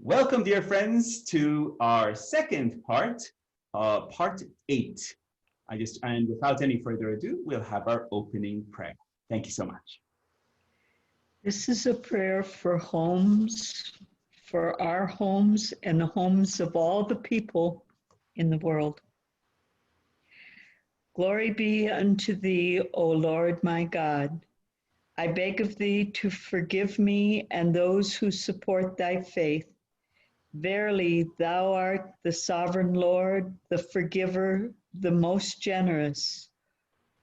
Welcome, dear friends, to our second part, part 8. And without any further ado, we'll have our opening prayer. Thank you so much. This is a prayer for homes, for our homes and the homes of all the people in the world. Glory be unto thee, O Lord my God. I beg of thee to forgive me and those who support thy faith. Verily, thou art the sovereign Lord, the forgiver, the most generous.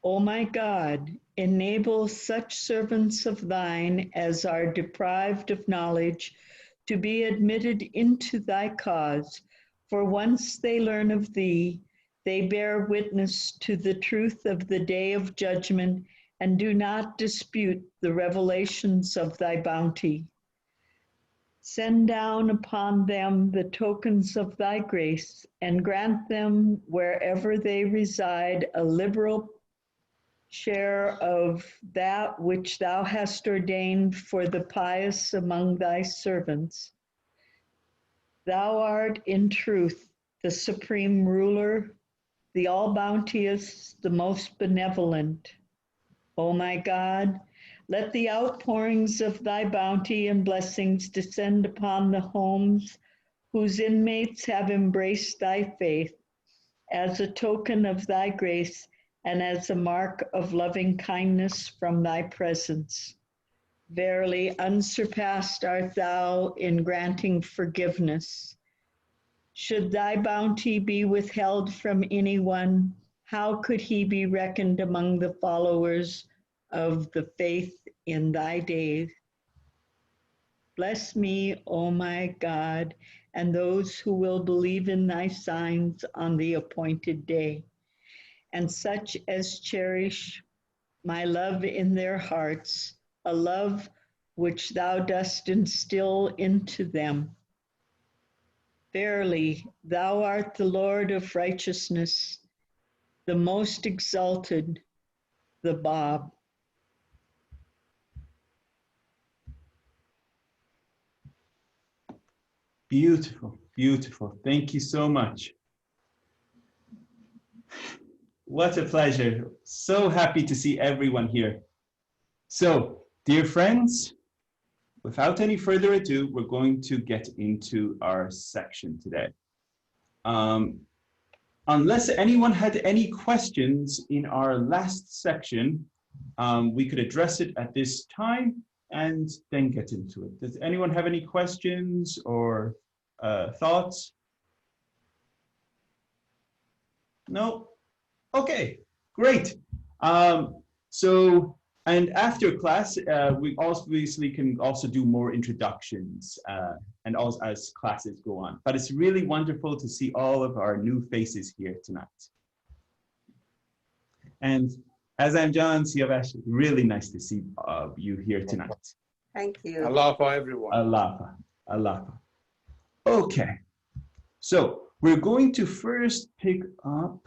O my God, enable such servants of thine as are deprived of knowledge to be admitted into thy cause, for once they learn of thee, they bear witness to the truth of the day of judgment and do not dispute the revelations of thy bounty. Send down upon them the tokens of thy grace, and grant them, wherever they reside, a liberal share of that which thou hast ordained for the pious among thy servants. Thou art in truth the supreme ruler, the all-bounteous, the most benevolent. O my God, let the outpourings of thy bounty and blessings descend upon the homes whose inmates have embraced thy faith as a token of thy grace and as a mark of loving kindness from thy presence. Verily, unsurpassed art thou in granting forgiveness. Should thy bounty be withheld from anyone, how could he be reckoned among the followers of the faith in thy days? Bless me, O my God, and those who will believe in thy signs on the appointed day, and such as cherish my love in their hearts, a love which thou dost instill into them. Verily, thou art the Lord of righteousness, the most exalted, the Bab. Beautiful, beautiful. Thank you so much. What a pleasure. So happy to see everyone here. So, dear friends, without any further ado, we're going to get into our section today. Unless anyone had any questions in our last section, we could address it at this time and then get into it. Does anyone have any questions or thoughts? No? Okay, great. And after class, we obviously can also do more introductions and also as classes go on. But it's really wonderful to see all of our new faces here tonight. And as I'm John Siavash, really nice to see you here tonight. Thank you. Aloha, everyone. Aloha, aloha. Okay, so we're going to first pick up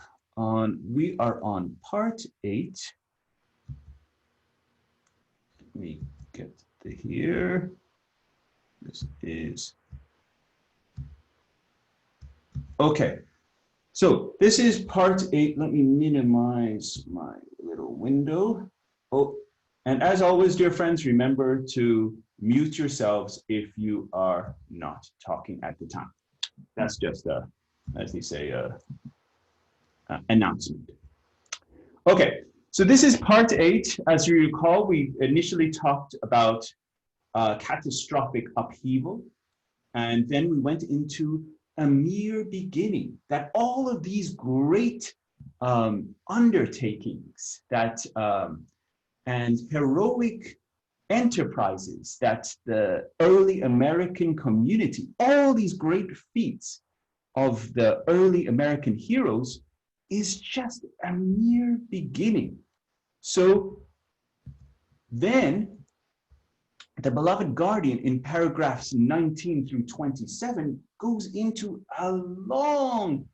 we are on part 8. Let me get to here. This is, okay. So this is part 8. Let me minimize my little window. Oh, and as always, dear friends, remember to mute yourselves if you are not talking at the time. That's just as they say, announcement. Okay, so this is part 8. As you recall, we initially talked about catastrophic upheaval, and then we went into a mere beginning, that all of these great undertakings that and heroic enterprises that the early American community, all these great feats of the early American heroes is just a mere beginning. So then the beloved guardian in paragraphs 19 through 27 goes into a long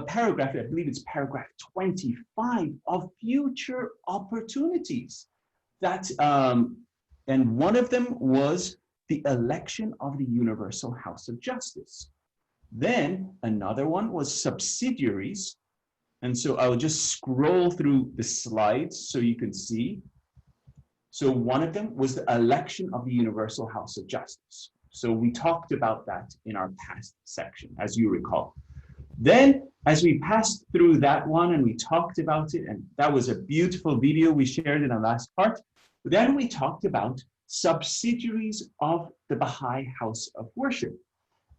paragraph, I believe it's paragraph 25, of future opportunities that, and one of them was the election of the Universal House of Justice. Then another one was subsidiaries. And so I'll just scroll through the slides so you can see. So one of them was the election of the Universal House of Justice. So we talked about that in our past section, as you recall. Then, as we passed through that one and we talked about it, and that was a beautiful video we shared in our last part, then we talked about subsidiaries of the Baha'i House of Worship.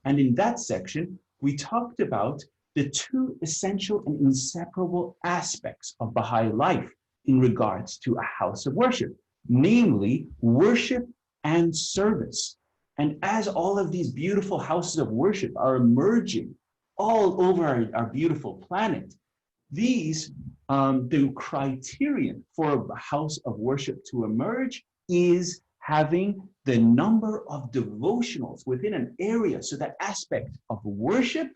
And in that section, we talked about the two essential and inseparable aspects of Baha'i life in regards to a house of worship, namely worship and service. And as all of these beautiful houses of worship are emerging all over our beautiful planet, these, the criterion for a house of worship to emerge is having the number of devotionals within an area, so that aspect of worship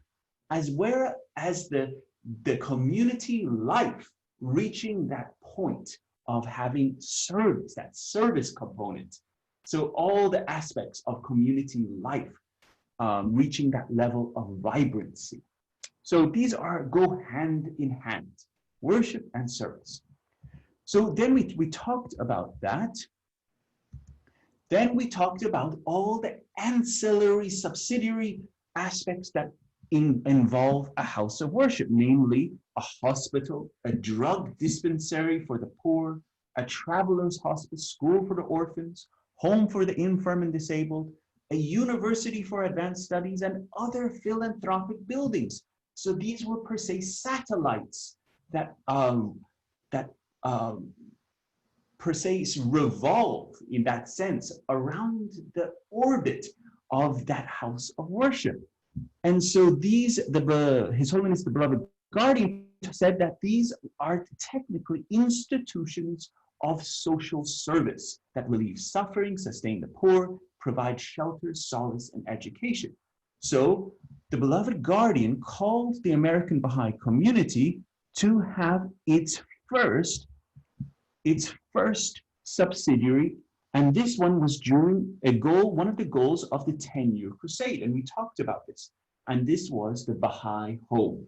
as well as the community life reaching that point of having service, that service component. So all the aspects of community life reaching that level of vibrancy. So these go hand in hand, worship and service. So then we talked about that. Then we talked about all the ancillary subsidiary aspects that involve a house of worship, namely a hospital, a drug dispensary for the poor, a traveler's hospice, school for the orphans, home for the infirm and disabled, a university for advanced studies, and other philanthropic buildings. So these were per se satellites that per se revolve in that sense around the orbit of that house of worship. And so these, His Holiness the Beloved Guardian said that these are technically institutions of social service that relieve suffering, sustain the poor, provide shelter, solace, and education. So the Beloved Guardian called the American Baha'i community to have its first subsidiary, and this one was during one of the goals of the 10-year crusade, and we talked about this, and this was the Baha'i Home.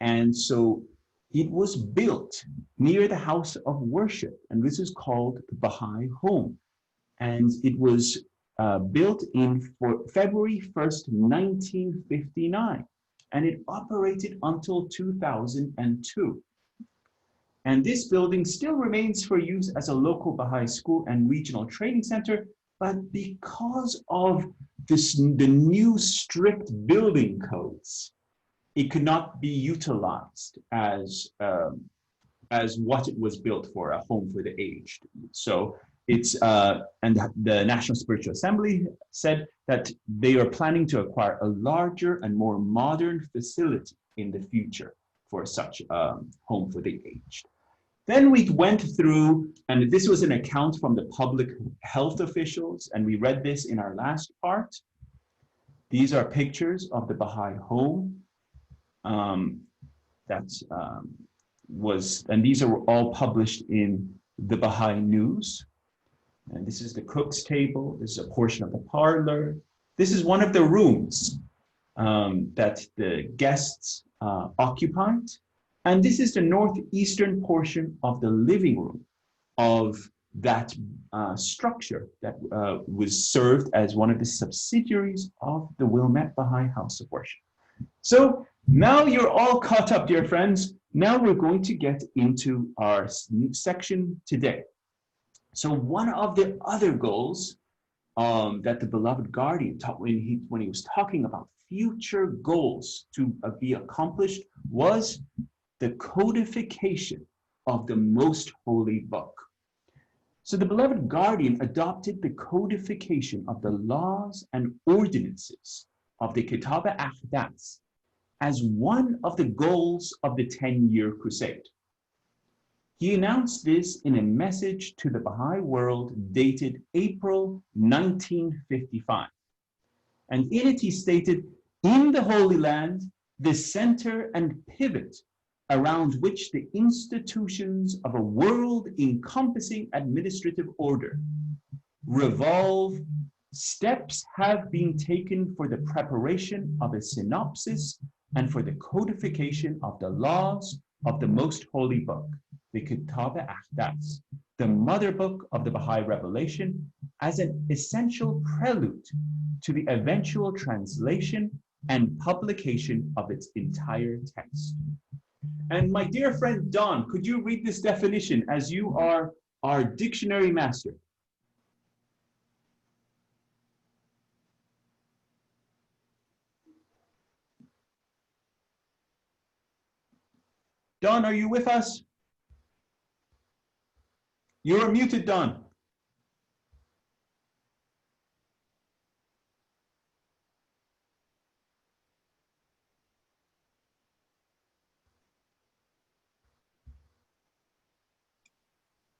And so it was built near the house of worship, and this is called the Baha'i Home, and it was built for February 1st, 1959, and it operated until 2002. And this building still remains for use as a local Baha'i school and regional training center, but because of the new strict building codes, it could not be utilized as what it was built for, a home for the aged. So it's, and the National Spiritual Assembly said that they are planning to acquire a larger and more modern facility in the future for such home for the aged. Then we went through, and this was an account from the public health officials, and we read this in our last part. These are pictures of the Baha'i Home. And these are all published in the Baha'i News. And this is the cook's table. This is a portion of the parlor. This is one of the rooms that the guests occupied. And this is the northeastern portion of the living room of that structure that was served as one of the subsidiaries of the Wilmette Baha'i House of Worship. So now you're all caught up, dear friends. Now we're going to get into our section today. So one of the other goals that the Beloved Guardian taught when he was talking about future goals to be accomplished was the codification of the Most Holy Book. So the Beloved Guardian adopted the codification of the laws and ordinances of the Kitab al-Aqdas as one of the goals of the 10-year crusade. He announced this in a message to the Baha'i world dated April 1955. And in it he stated, "In the Holy Land, the center and pivot around which the institutions of a world encompassing administrative order revolve steps have been taken for the preparation of a synopsis and for the codification of the laws of the Most Holy Book, the Kitab al-Aqdas, the mother book of the Baha'i revelation, as an essential prelude to the eventual translation and publication of its entire text. And my dear friend Don, could you read this definition as you are our dictionary master? Don, are you with us? You are muted, Don.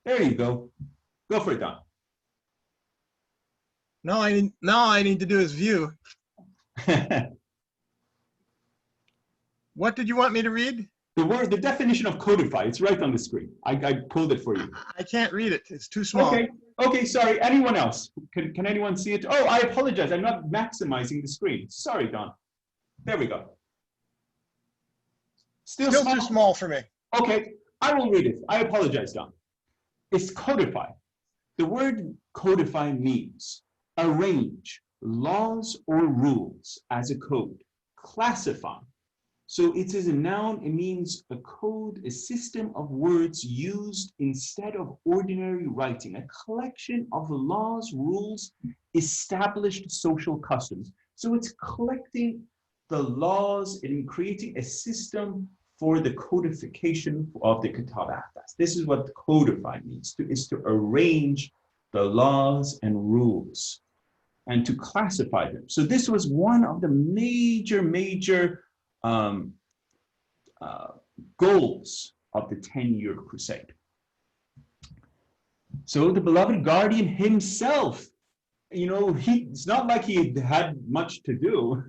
There you go. Go for it, Don. No, I need to do is view. What did you want me to read? The definition of codify, it's right on the screen. I pulled it for you. I can't read it. It's too small. Okay, sorry. Anyone else? Can anyone see it? Oh, I apologize. I'm not maximizing the screen. Sorry, Don. There we go. Still too small for me. Okay, I will read it. I apologize, Don. It's codify. The word codify means arrange laws or rules as a code, classify. So it is a noun. It means a code, a system of words used instead of ordinary writing, a collection of laws, rules, established social customs. So it's collecting the laws and creating a system for the codification of the Kitab al-Aqdas. This is what codify means, is to arrange the laws and rules and to classify them. So this was one of the major goals of the 10-year crusade. So the beloved guardian himself, you know, it's not like he had much to do.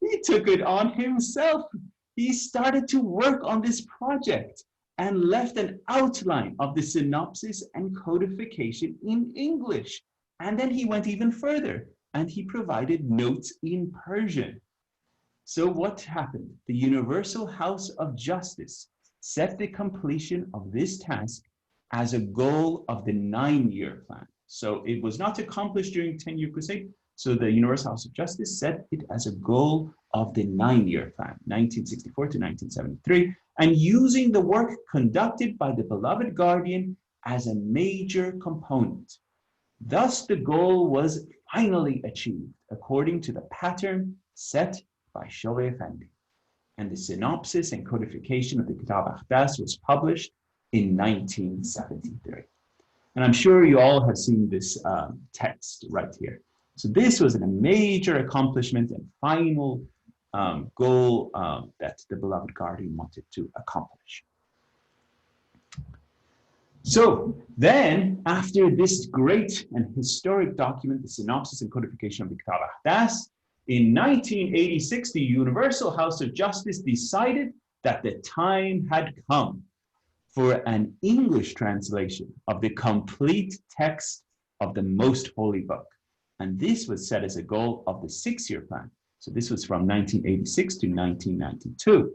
He took it on himself. He started to work on this project and left an outline of the synopsis and codification in English. And then he went even further and he provided notes in Persian. So what happened? The Universal House of Justice set the completion of this task as a goal of the 9-year plan. So it was not accomplished during the 10-year crusade. So the Universal House of Justice set it as a goal of the 9-year plan, 1964 to 1973, and using the work conducted by the beloved guardian as a major component. Thus, the goal was finally achieved according to the pattern set by Shoei Effendi. And the synopsis and codification of the Kitab al-Aqdas was published in 1973. And I'm sure you all have seen this text right here. So this was a major accomplishment and final goal that the beloved guardian wanted to accomplish. So then, after this great and historic document, the synopsis and codification of the Kitab al-Aqdas, in 1986, the Universal House of Justice decided that the time had come for an English translation of the complete text of the Most Holy Book. And this was set as a goal of the 6-year plan. So this was from 1986 to 1992.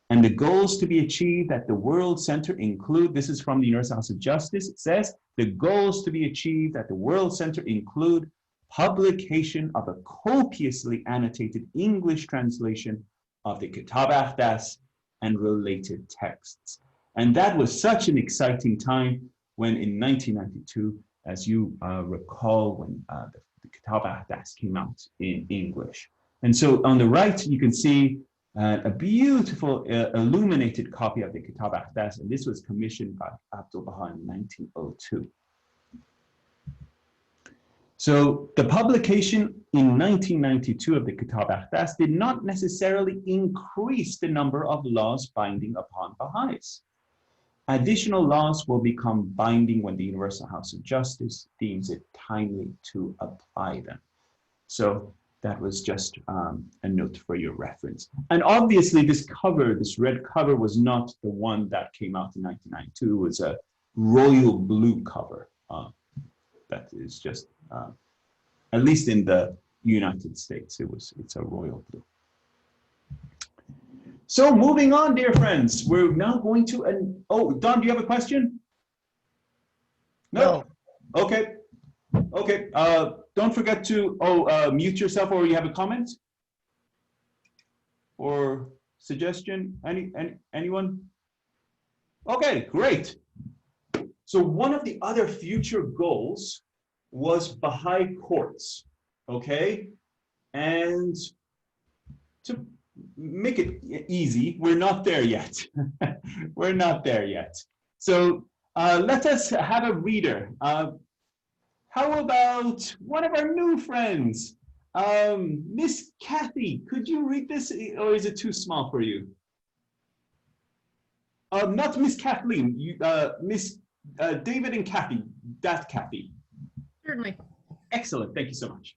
And the goals to be achieved at the World Center include, this is from the Universal House of Justice, it says, the goals to be achieved at the World Center include publication of a copiously annotated English translation of the Kitab al-Aqdas and related texts. And that was such an exciting time when in 1992, as you recall, when the Kitab al-Aqdas came out in English. And so on the right, you can see a beautiful illuminated copy of the Kitab al-Aqdas, and this was commissioned by Abdul Baha in 1902. So the publication in 1992 of the Kitab al-Aqdas did not necessarily increase the number of laws binding upon Baha'is. Additional laws will become binding when the Universal House of Justice deems it timely to apply them. So that was just a note for your reference. And obviously this cover, this red cover, was not the one that came out in 1992. It was a royal blue cover. that is just, at least in the United States, it's a royal blue. So moving on, dear friends, we're now going to, oh, Don, do you have a question? No. Okay. Okay. Don't forget to mute yourself, or you have a comment or suggestion. Anyone? Okay, great. So one of the other future goals was Baha'i courts. Okay, and to make it easy, we're not there yet. We're not there yet. So let us have a reader. How about one of our new friends? Miss Kathy, could you read this, or is it too small for you? Not Miss Kathleen, Miss David and Kathy, that Kathy. Certainly. Excellent, thank you so much.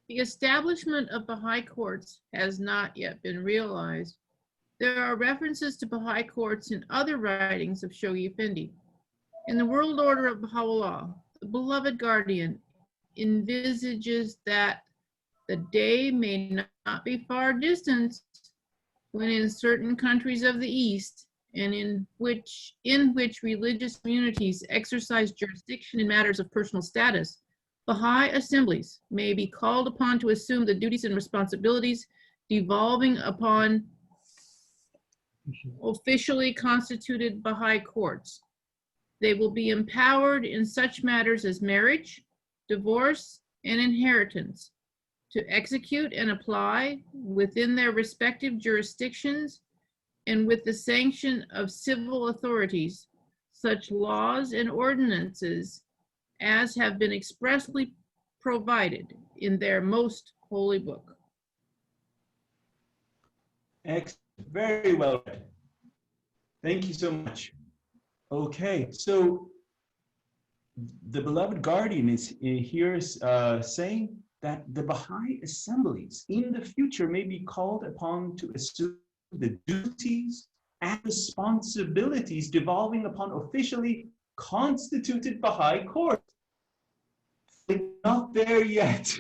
The establishment of Baha'i courts has not yet been realized. There are references to Baha'i courts in other writings of Shoghi Effendi. In the World Order of Baha'u'llah, the beloved guardian envisages that the day may not be far distant when in certain countries of the East, and in which religious communities exercise jurisdiction in matters of personal status, Baha'i assemblies may be called upon to assume the duties and responsibilities devolving upon officially constituted Baha'i courts. They will be empowered in such matters as marriage, divorce, and inheritance to execute and apply within their respective jurisdictions and with the sanction of civil authorities such laws and ordinances as have been expressly provided in their most holy book. Excellent. Very well read. Thank you so much. Okay, so the beloved guardian is here saying that the Baha'i assemblies in the future may be called upon to assume the duties and responsibilities devolving upon officially constituted Baha'i courts. We're not there yet.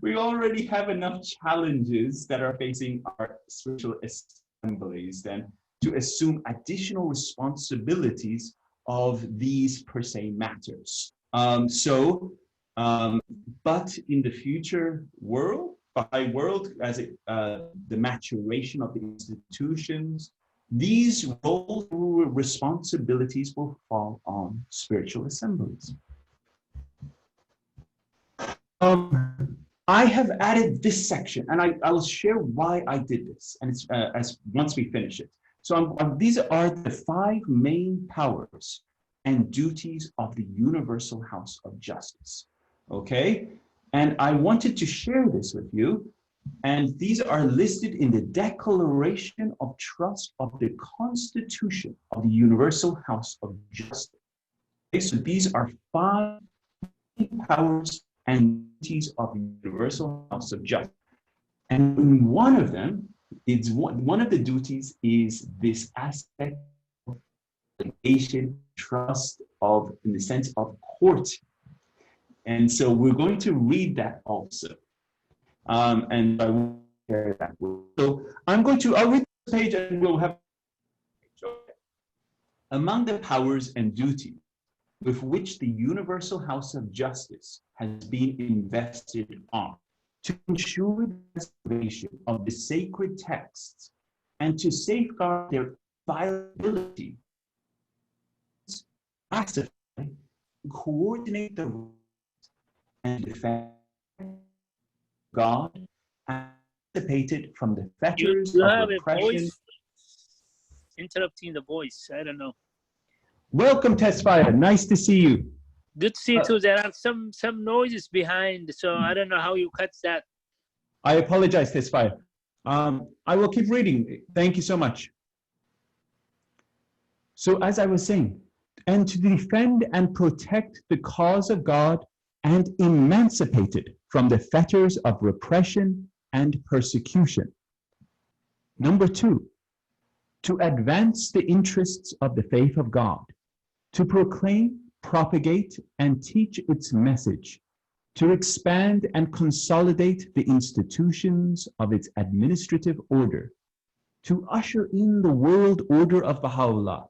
We already have enough challenges that are facing our spiritual assemblies then to assume additional responsibilities of these per se matters. But in the future world, Baha'i world, as the maturation of the institutions, these roles or responsibilities will fall on spiritual assemblies. I have added this section, and I will share why I did this, and it's as once we finish it. So these are the 5 main powers and duties of the Universal House of Justice. Okay, and I wanted to share this with you, and these are listed in the Declaration of Trust of the Constitution of the Universal House of Justice. Okay, so these are 5 powers and duties of the Universal House of Justice. And one of them is one of the duties is this aspect of delegation, trust of, in the sense of court. And so we're going to read that also. And I will share that. So I'll read this page and we'll have. Among the powers and duties with which the Universal House of Justice has been invested on, to ensure the preservation of the sacred texts and to safeguard their viability, classify, coordinate the rules, and defend God, emancipated from the fetters of repression. Interrupting the voice, I don't know. Welcome, Tesfire. Nice to see you. Good to see you too. There are some noises behind, so I don't know how you cut that. I apologize, Tesfire. I will keep reading. Thank you so much. So as I was saying, and to defend and protect the cause of God and emancipated from the fetters of repression and persecution. Number 2, to advance the interests of the faith of God, to proclaim propagate and teach its message, to expand and consolidate the institutions of its administrative order, to usher in the world order of Baha'u'llah,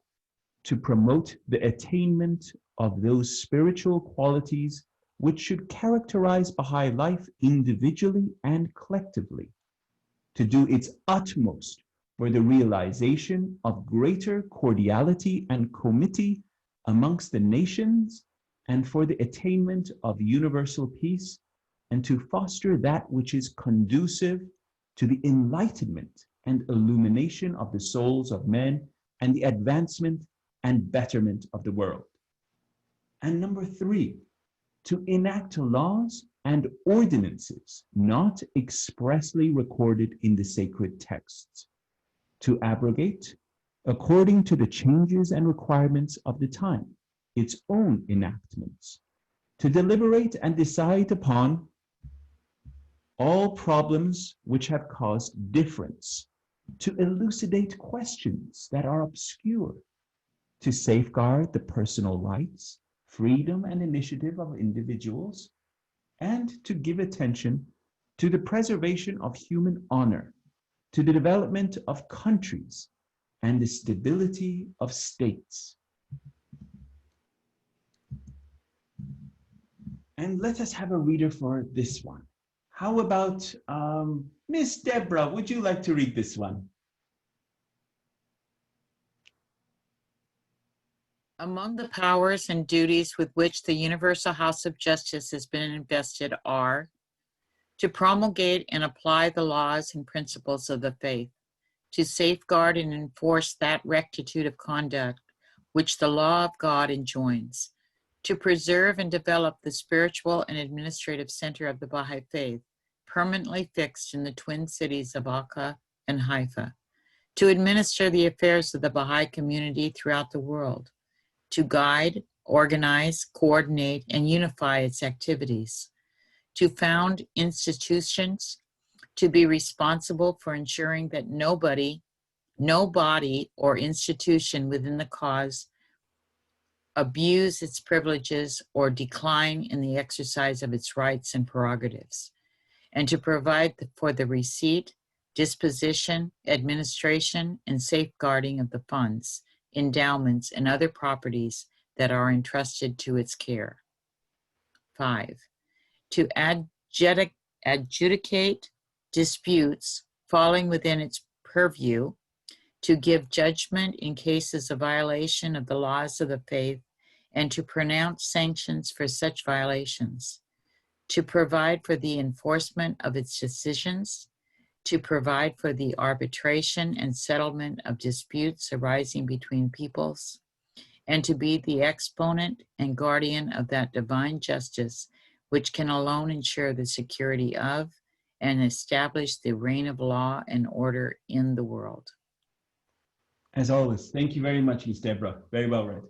to promote the attainment of those spiritual qualities which should characterize Baha'i life individually and collectively, to do its utmost for the realization of greater cordiality and comity amongst the nations, and for the attainment of universal peace, and to foster that which is conducive to the enlightenment and illumination of the souls of men and the advancement and betterment of the world. And number 3, to enact laws and ordinances not expressly recorded in the sacred texts, to abrogate, according to the changes and requirements of the time, its own enactments, to deliberate and decide upon all problems which have caused difference, to elucidate questions that are obscure, to safeguard the personal rights, freedom, and initiative of individuals, and to give attention to the preservation of human honor, to the development of countries, and the stability of states. And let us have a reader for this one. How about Miss Deborah? Would you like to read this one? Among the powers and duties with which the Universal House of Justice has been invested are to promulgate and apply the laws and principles of the faith, to safeguard and enforce that rectitude of conduct which the law of God enjoins, to preserve and develop the spiritual and administrative center of the Baha'i faith, permanently fixed in the twin cities of Akka and Haifa, to administer the affairs of the Baha'i community throughout the world, to guide, organize, coordinate, and unify its activities, to found institutions, to be responsible for ensuring that no body or institution within the cause abuse its privileges or decline in the exercise of its rights and prerogatives, and to provide for the receipt, disposition, administration, and safeguarding of the funds, endowments, and other properties that are entrusted to its care. 5, to adjudicate disputes falling within its purview, to give judgment in cases of violation of the laws of the faith, and to pronounce sanctions for such violations, to provide for the enforcement of its decisions, to provide for the arbitration and settlement of disputes arising between peoples, and to be the exponent and guardian of that divine justice which can alone ensure the security of and establish the reign of law and order in the world. As always, thank you very much, Ms. Deborah. Very well read.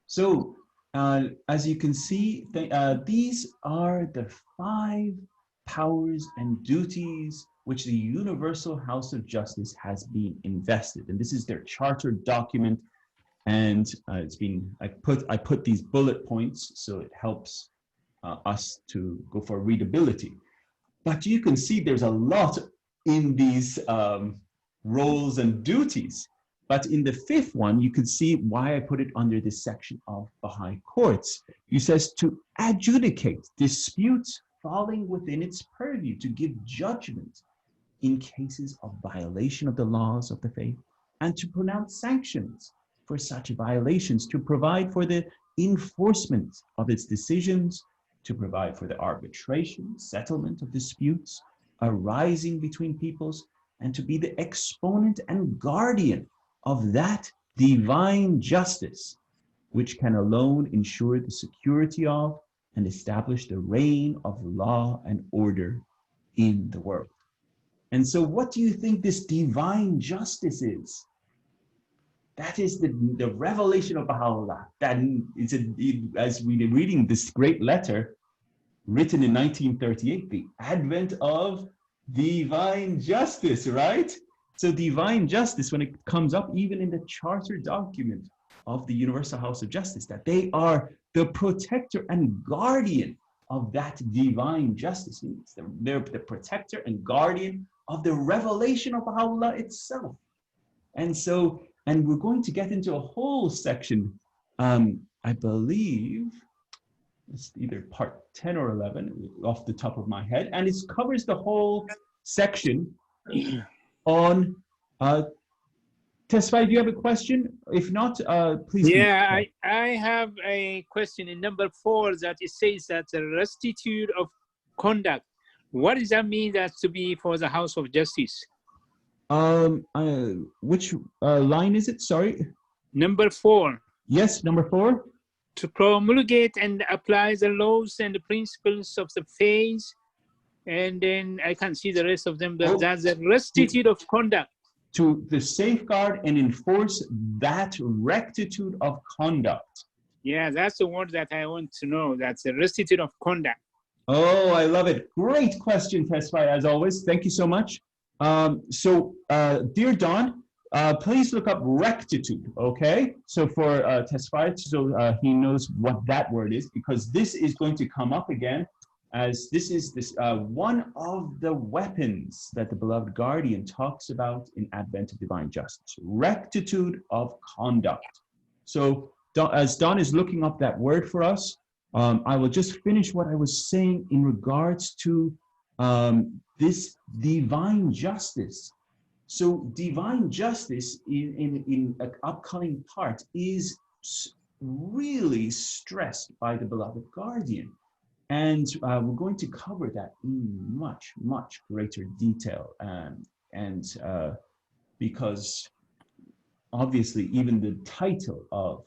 So, as you can see, these are the 5 powers and duties which the Universal House of Justice has been invested. And this is their charter document. And it's been, I put these bullet points so it helps us to go for readability. But you can see there's a lot in these roles and duties. But in the 5th one, you can see why I put it under this section of Baha'i courts. It says to adjudicate disputes falling within its purview, to give judgment in cases of violation of the laws of the faith, and to pronounce sanctions for such violations, to provide for the enforcement of its decisions, to provide for the arbitration, settlement of disputes arising between peoples, and to be the exponent and guardian of that divine justice, which can alone ensure the security of and establish the reign of law and order in the world. And so what do you think this divine justice is? That is the revelation of Baha'u'llah. That is, as we're reading this great letter written in 1938, the advent of divine justice, right? So divine justice, when it comes up even in the charter document, of the Universal House of Justice, that they are the protector and guardian of that divine justice. They're the protector and guardian of the revelation of Baha'u'llah itself. And so, and we're going to get into a whole section, I believe, it's either part 10 or 11 off the top of my head, and it covers the whole section on Tesfaye, do you have a question? If not, please. Yeah, I have a question in number 4 that it says that the rectitude of conduct. What does that mean that to be for the House of Justice? Which line is it? Sorry. Number 4. Yes, number 4. To promulgate and apply the laws and the principles of the faith. And then I can see the rest of them, but that's the rectitude of conduct. To the safeguard and enforce that rectitude of conduct. Yeah, that's the word that I want to know. That's the rectitude of conduct. Oh, I love it. Great question, Tesfaye, as always. Thank you so much. Dear Don, please look up rectitude, okay? So for Tesfaye, so he knows what that word is, because this is going to come up again, as this is one of the weapons that the beloved guardian talks about in Advent of Divine Justice, rectitude of conduct. So as Don is looking up that word for us, I will just finish what I was saying in regards to this divine justice. So divine justice in an upcoming part is really stressed by the beloved guardian. And we're going to cover that in much, much greater detail. Because obviously even the title of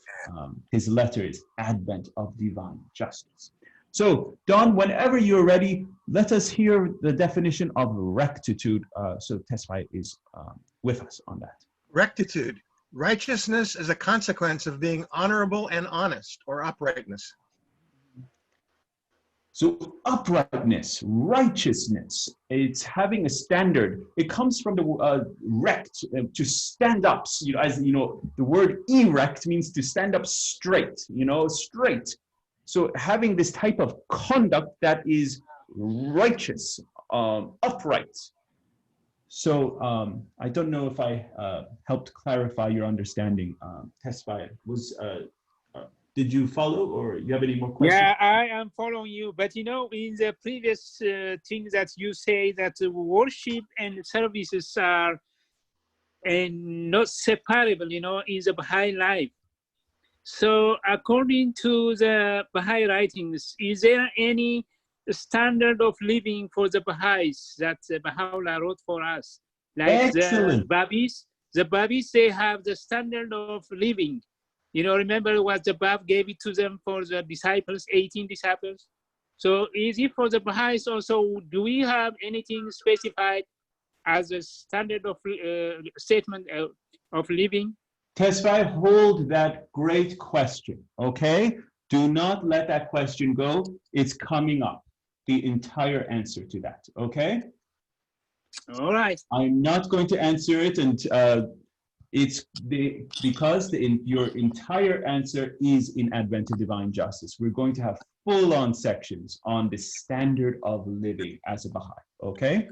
his letter is Advent of Divine Justice. So Don, whenever you're ready, let us hear the definition of rectitude. So Tesfaye is with us on that. Rectitude. Righteousness is a consequence of being honorable and honest, or uprightness. So uprightness, righteousness, it's having a standard. It comes from the rect, to stand up. You know, as you know, the word erect means to stand up straight, you know, straight. So having this type of conduct that is righteous, upright. So I don't know if I helped clarify your understanding, Tesfaye. Did you follow, or you have any more questions? Yeah, I am following you. But you know, in the previous thing that you say that worship and services are not separable, you know, in the Baha'i life. So according to the Baha'i writings, is there any standard of living for the Baha'is that Baha'u'llah wrote for us? Like Excellent. the Babis, they have the standard of living. You know, remember what the Bab gave it to them for the disciples, 18 disciples? So is it for the Baha'is also? Do we have anything specified as a standard of statement of living? Tesfaye, hold that great question, okay? Do not let that question go. It's coming up, the entire answer to that, okay? All right. I'm not going to answer it, and because your entire answer is in Advent of Divine Justice. We're going to have full-on sections on the standard of living as a Baha'i, okay?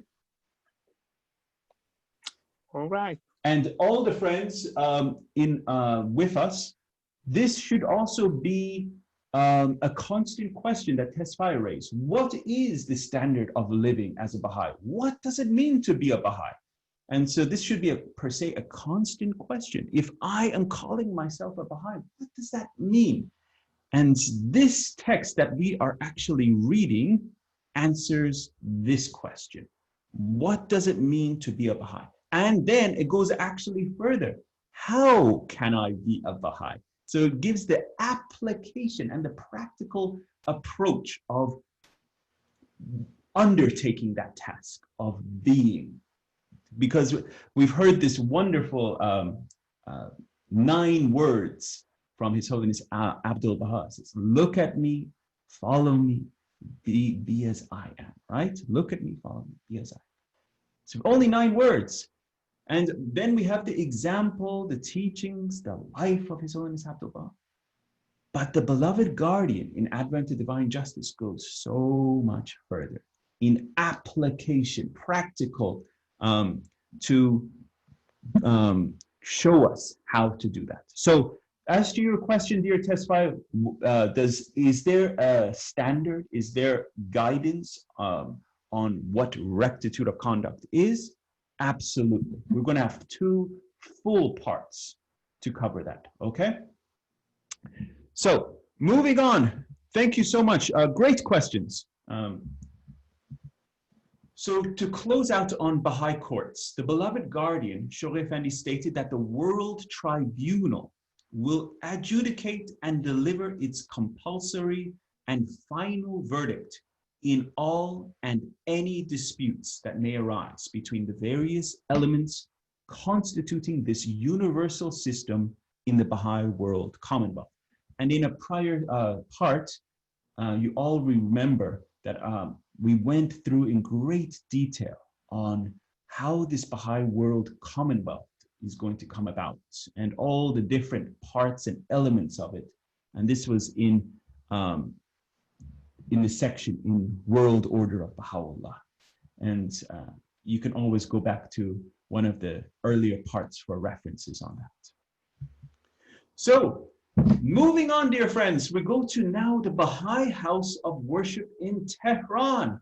All right. And all the friends with us, this should also be a constant question that Tesfaye raised. What is the standard of living as a Baha'i? What does it mean to be a Baha'i? And so this should be per se a constant question. If I am calling myself a Baha'i, what does that mean? And this text that we are actually reading answers this question. What does it mean to be a Baha'i? And then it goes actually further. How can I be a Baha'i? So it gives the application and the practical approach of undertaking that task of being. Because we've heard this wonderful 9 words from His Holiness Abdul Baha. It says, look at me, follow me, be as I am, right? Look at me, follow me, be as I am. So only 9 words. And then we have the example, the teachings, the life of His Holiness Abdul-Baha. But the beloved guardian in Advent to Divine Justice goes so much further in application, practical, to show us how to do that. So as to your question, dear Tesfaye, is there a standard? Is there guidance on what rectitude of conduct is? Absolutely. We're going to have 2 full parts to cover that, okay? So moving on. Thank you so much. Great questions. So to close out on Baha'i courts, the beloved guardian, Shoghi Effendi, stated that the World Tribunal will adjudicate and deliver its compulsory and final verdict in all and any disputes that may arise between the various elements constituting this universal system in the Baha'i World Commonwealth. And in a prior part, you all remember that we went through in great detail on how this Baha'i World Commonwealth is going to come about and all the different parts and elements of it. And this was in the section in World Order of Baha'u'llah. And you can always go back to one of the earlier parts for references on that. So moving on, dear friends, we go to now the Baha'i House of Worship in Tehran.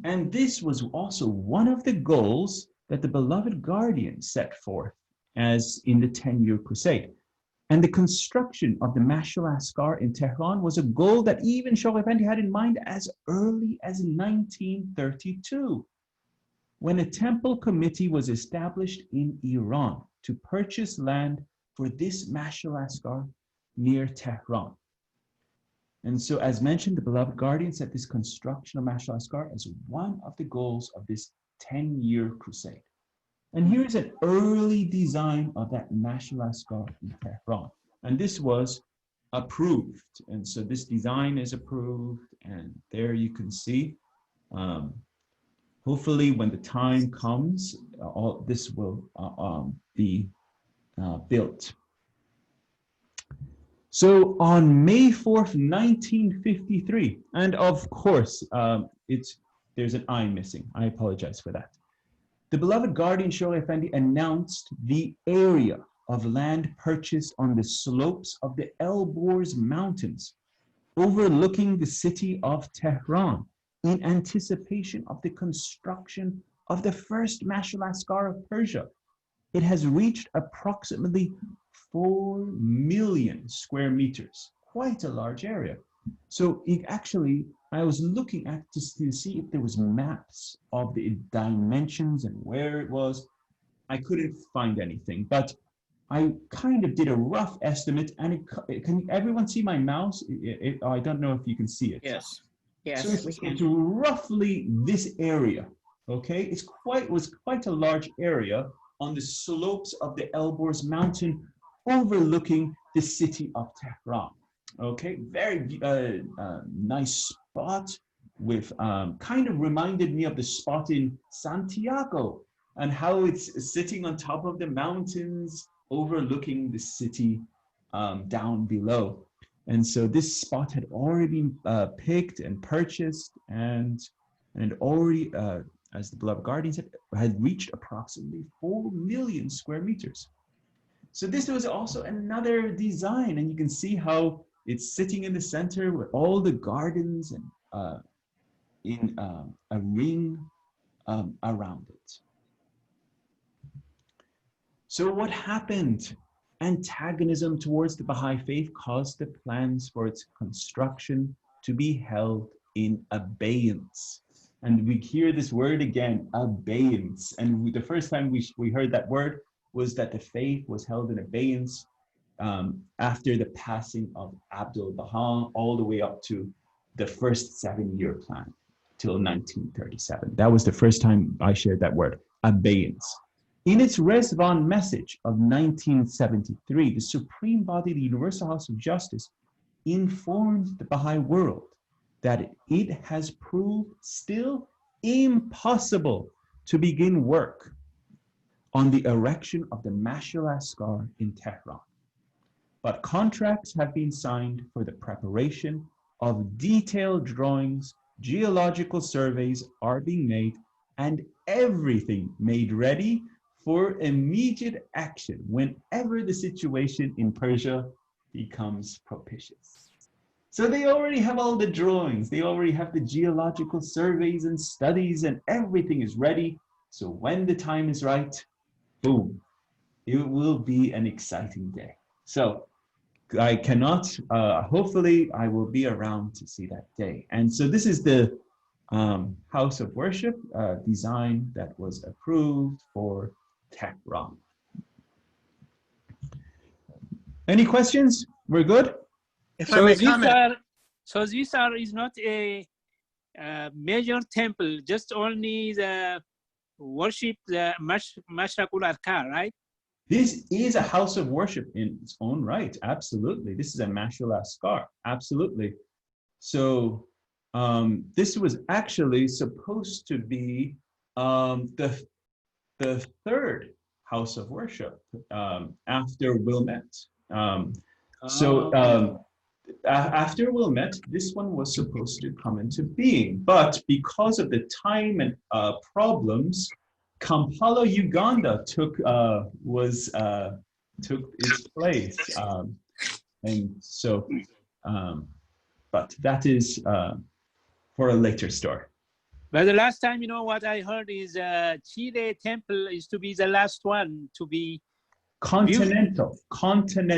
And this was also one of the goals that the beloved guardian set forth as in the 10-year crusade. And the construction of the Mashal Askar in Tehran was a goal that even Shoghi Effendi had in mind as early as 1932, when a temple committee was established in Iran to purchase land for this Mashal Askar near Tehran. And so, as mentioned, the beloved guardian set this construction of Mashal Askar as one of the goals of this 10-year crusade. And here is an early design of that Mashal Askar in Tehran. And this was approved. And so this design is approved. And there you can see, hopefully when the time comes, all this will be built. So on May 4th, 1953, and of course, there's an I missing. I apologize for that. The beloved guardian Shoghi Effendi announced the area of land purchased on the slopes of the Elborz Mountains, overlooking the city of Tehran, in anticipation of the construction of the first Mashal Askar of Persia. It has reached approximately 4 million square meters, quite a large area. So actually, I was looking at to see if there was maps of the dimensions and where it was. I couldn't find anything, but I kind of did a rough estimate. And can everyone see my mouse? I don't know if you can see it. Yes. Yes, so it's roughly this area. Okay, it was quite a large area on the slopes of the Elborz mountain, overlooking the city of Tehran. Okay, very nice spot with kind of reminded me of the spot in Santiago and how it's sitting on top of the mountains overlooking the city down below. And so this spot had already been picked and purchased and already, as the beloved guardian said, had reached approximately 4 million square meters. So this was also another design, and you can see how it's sitting in the center with all the gardens and in a ring around it. So what happened? Antagonism towards the Baha'i faith caused the plans for its construction to be held in abeyance. And we hear this word again, abeyance. And the first time we heard that word was that the faith was held in abeyance after the passing of Abdul-Baha, all the way up to the first 7-year plan till 1937. That was the first time I shared that word, abeyance. In its Rezvan message of 1973, the Supreme Body, the Universal House of Justice, informed the Baha'i world that it has proved still impossible to begin work on the erection of the Mashal Asghar in Tehran. But contracts have been signed for the preparation of detailed drawings, geological surveys are being made, and everything made ready for immediate action whenever the situation in Persia becomes propitious. So they already have all the drawings, they already have the geological surveys and studies, and everything is ready. So when the time is right, boom, it will be an exciting day. So I cannot, hopefully I will be around to see that day. And so this is the house of worship design that was approved for Tehran. Any questions? We're good? If I may comment. So these is not a major temple, just only the worship the Mashraqul Arkar, right? This is a house of worship in its own right. Absolutely. This is a Mashal Asghar. Absolutely. So this was actually supposed to be the third house of worship after Wilmette. After Wilmette, this one was supposed to come into being, but because of the time and problems, Kampala, Uganda took its place, and so, but that is for a later story. But the last time, you know, what I heard is Chile temple is to be the last one to be continental.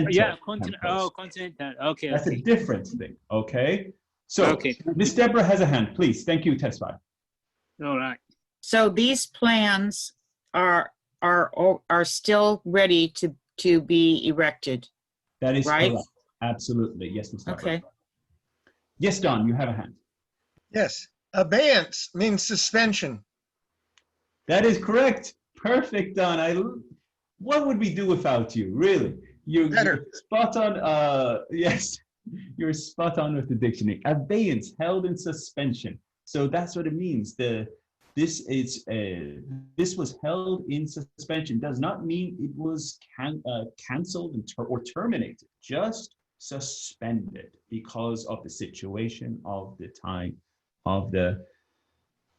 Yeah, continental. Okay. That's okay. a different thing. Okay. So Miss Deborah has a hand, please. Thank you, Tesfai. All right. So these plans are still ready to be erected. That is right? correct. Absolutely. Yes, Ms. Deborah. Okay. Yes, Don, you have a hand. Yes. Abeyance means suspension. That is correct. Perfect, Don. What would we do without you? Really? You're spot on. Yes, you're spot on with the dictionary. Abeyance, held in suspension. So that's what it means. This was held in suspension. Does not mean it was canceled or terminated. Just suspended because of the situation of the time, of the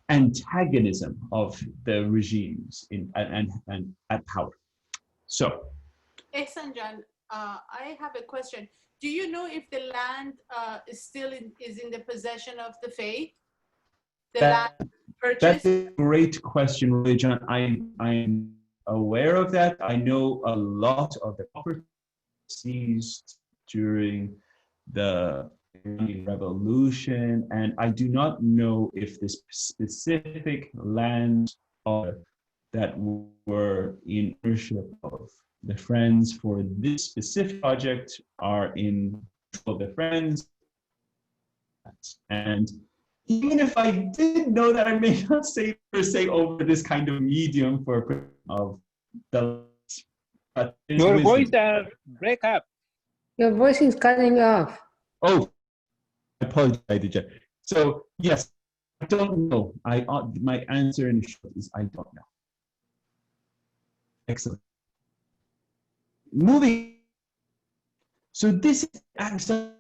antagonism of the regimes and at power. So, Ehsanjan, I have a question. Do you know if the land is in the possession of the faith? Land purchased? That's a great question, really, John. I'm aware of that. I know a lot of the property seized during the Iranian Revolution, and I do not know if this specific land that were in ownership of the Friends for this specific project are in control of the Friends. And even if I did know that, I may not say per se over this kind of medium of the. Your voice break up. Your voice is cutting off. Oh, I apologize, DJ. So yes, I don't know. My answer in short is I don't know. Excellent. Moving. So this is actually,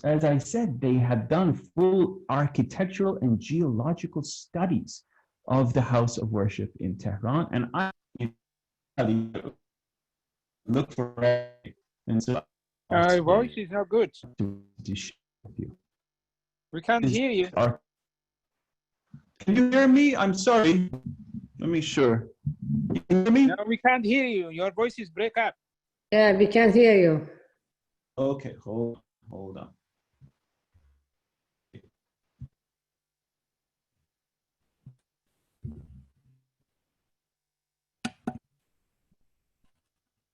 as I said, they have done full architectural and geological studies of the house of worship in Tehran, and I look for it. And so our voice is not good. We can't hear you. Can you hear me? I'm sorry. Let me sure. You can hear me? No, we can't hear you. Your voice is break up. Yeah, we can't hear you. Okay, hold on.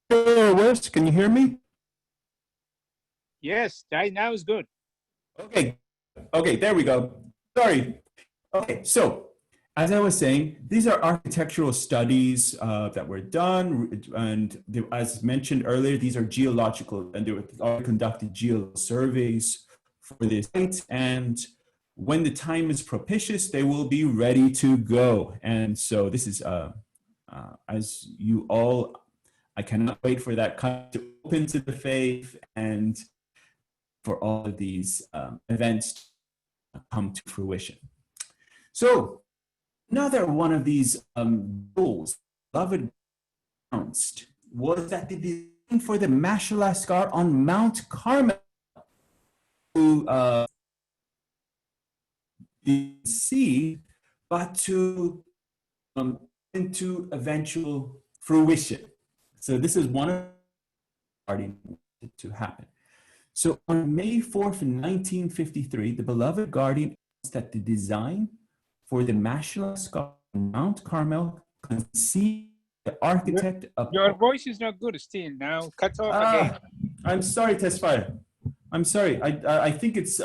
Worse, can you hear me? Yes, right now is good. Okay, there we go. Sorry. Okay, so as I was saying, these are architectural studies that were done, and as mentioned earlier, these are geological, and they were conducted geological surveys for this site. And when the time is propitious, they will be ready to go. And so this is, as you all, I cannot wait for that cut to open to the faith and for all of these events to come to fruition. So another one of these rules, beloved, announced was that the design for the Mashal Asghar on Mount Carmel to see, but to into eventual fruition. So this is one of starting to happen. So on May 4th, 1953, the beloved guardian announced that the design for the Mashal Asghar on Mount Carmel conceived the architect of... Your voice is not good still now. Cut off again. I'm sorry, Tesfaye. I'm sorry. I think it's...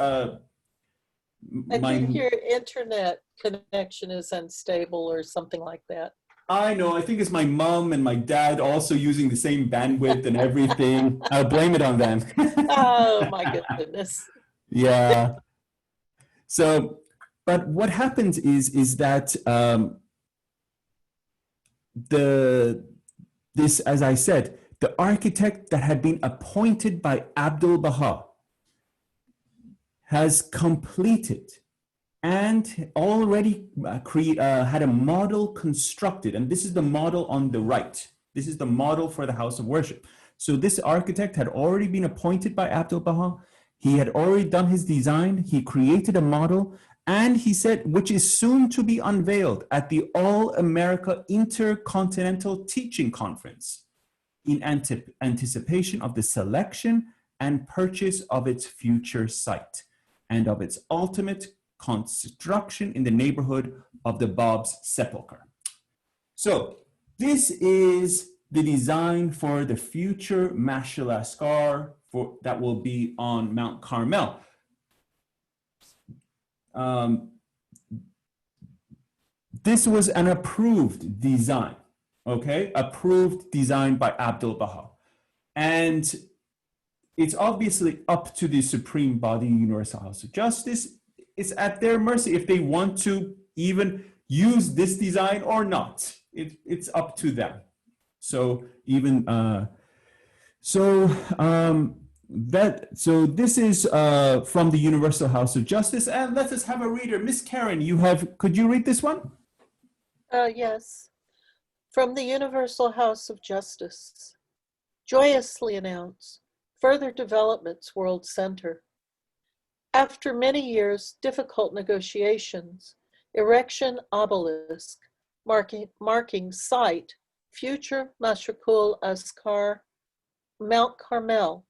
I think your internet connection is unstable or something like that. I know. I think it's my mom and my dad also using the same bandwidth and everything. I'll blame it on them. Oh, my goodness. Yeah. So, but what happens is that this, as I said, the architect that had been appointed by Abdul Baha has completed and already had a model constructed. And this is the model on the right. This is the model for the house of worship. So this architect had already been appointed by Abdul Baha. He had already done his design. He created a model. And he said, which is soon to be unveiled at the All America Intercontinental Teaching Conference in anticipation of the selection and purchase of its future site and of its ultimate construction in the neighborhood of the Bab's sepulchre. So this is the design for the future Mashal Asghar that will be on Mount Carmel. This was an approved design, okay? Approved design by Abdul Baha. And it's obviously up to the supreme body, Universal House of Justice. It's at their mercy if they want to even use this design or not. It's up to them. So even, so this is from the Universal House of Justice, and let us have a reader. Miss Karen, could you read this one? Yes. From the Universal House of Justice. Joyously announce further developments, World Center. After many years' difficult negotiations, erection obelisk marking site, future Mashal Asghar, Mount Carmel,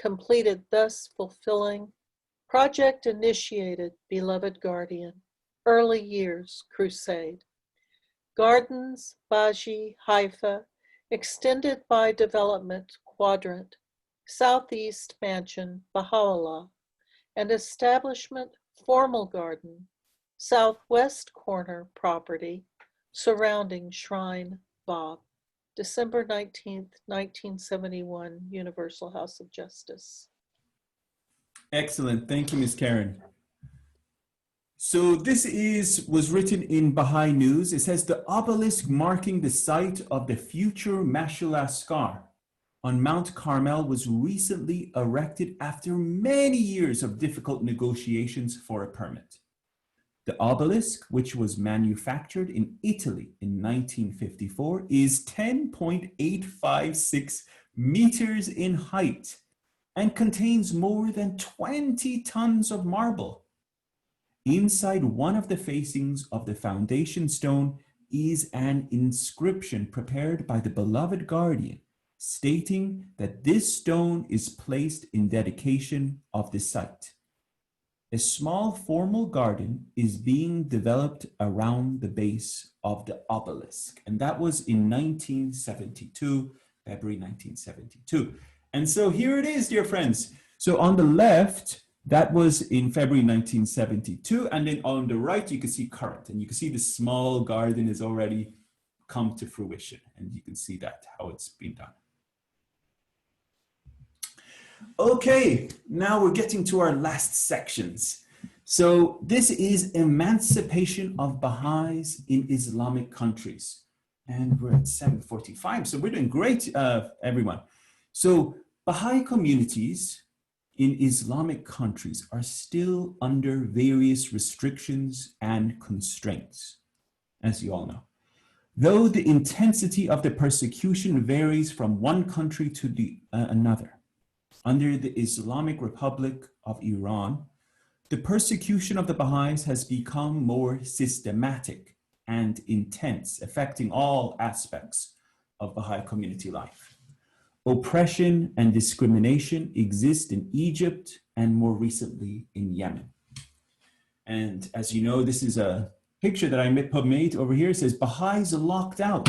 completed, thus fulfilling project initiated, beloved guardian, early years crusade. Gardens, Baji, Haifa, extended by development quadrant, southeast mansion, Baha'u'llah, and establishment formal garden, southwest corner property, surrounding shrine, Bab. December 19th, 1971, Universal House of Justice. Excellent. Thank you, Ms. Karen. So this was written in Baha'i News. It says, the obelisk marking the site of the future Mashal Asghar on Mount Carmel was recently erected after many years of difficult negotiations for a permit. The obelisk, which was manufactured in Italy in 1954, is 10.856 meters in height and contains more than 20 tons of marble. Inside one of the facings of the foundation stone is an inscription prepared by the beloved guardian, stating that this stone is placed in dedication of the site. A small formal garden is being developed around the base of the obelisk. And that was in 1972, February 1972. And so here it is, dear friends. So on the left, that was in February 1972. And then on the right, you can see current. And you can see the small garden has already come to fruition. And you can see that, how it's been done. Okay, now we're getting to our last sections. So this is Emancipation of Bahá'ís in Islamic Countries. And we're at 7:45, so we're doing great, everyone. So Bahá'í communities in Islamic countries are still under various restrictions and constraints, as you all know. Though the intensity of the persecution varies from one country to another. Under the Islamic Republic of Iran, the persecution of the Baha'is has become more systematic and intense, affecting all aspects of Baha'i community life. Oppression and discrimination exist in Egypt and more recently in Yemen. And as you know, this is a picture that I made over here. It says Baha'is locked out.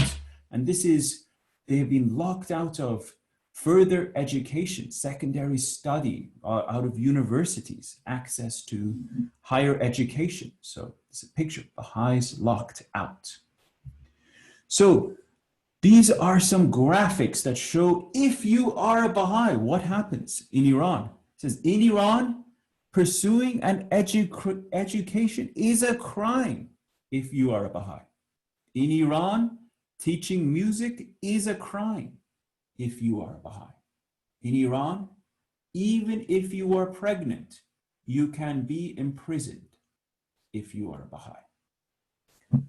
And this is, they have been locked out of further education, secondary study, out of universities, access to higher education. So it's a picture, Baha'is locked out. So these are some graphics that show if you are a Baha'i, what happens in Iran. It says in Iran, pursuing an education is a crime if you are a Baha'i. In Iran, teaching music is a crime if you are a Baha'i. In Iran, even if you are pregnant, you can be imprisoned if you are a Baha'i. I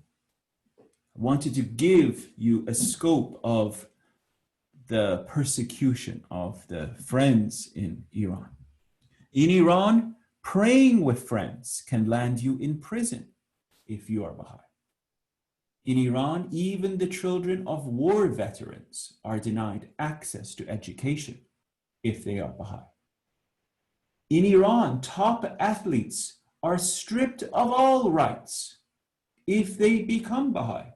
wanted to give you a scope of the persecution of the friends in Iran. In Iran, praying with friends can land you in prison if you are Baha'i. In Iran, even the children of war veterans are denied access to education if they are Baha'i. In Iran, top athletes are stripped of all rights if they become Baha'i.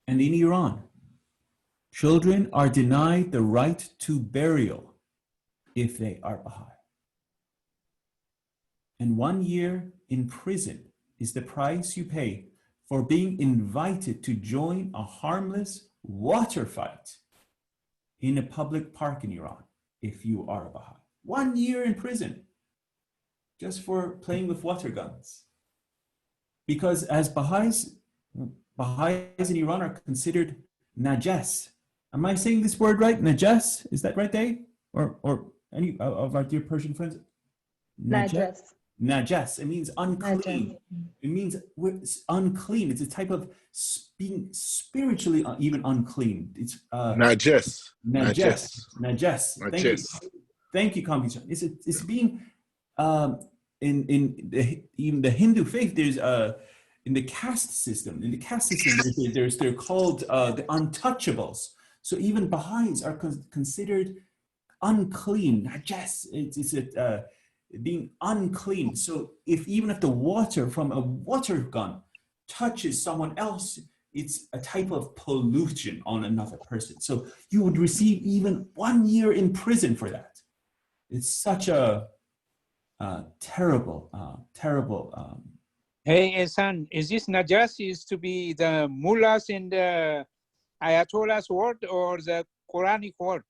And in Iran, children are denied the right to burial if they are Baha'i. And 1 year in prison is the price you pay for being invited to join a harmless water fight in a public park in Iran if you are a Baha'i. 1 year in prison just for playing with water guns. Because as Baha'is in Iran are considered najas. Am I saying this word right? Najas? Is that right, Dave? Or any of our dear Persian friends? Najas. Najas. It means unclean. Najas. It means it's unclean. It's a type of being spiritually even unclean. It's Najas. Najas. Thank you. Thank you, Kambi. It's being in the Hindu faith. There's in the caste system. They're called the untouchables. So even Baha'is are considered unclean. Najas. It's being unclean. So even if the water from a water gun touches someone else, it's a type of pollution on another person. So you would receive even 1 year in prison for that. It's such a terrible. Hey, Ehsan, is this najas is to be the mullahs and the ayatollahs word or the Quranic word?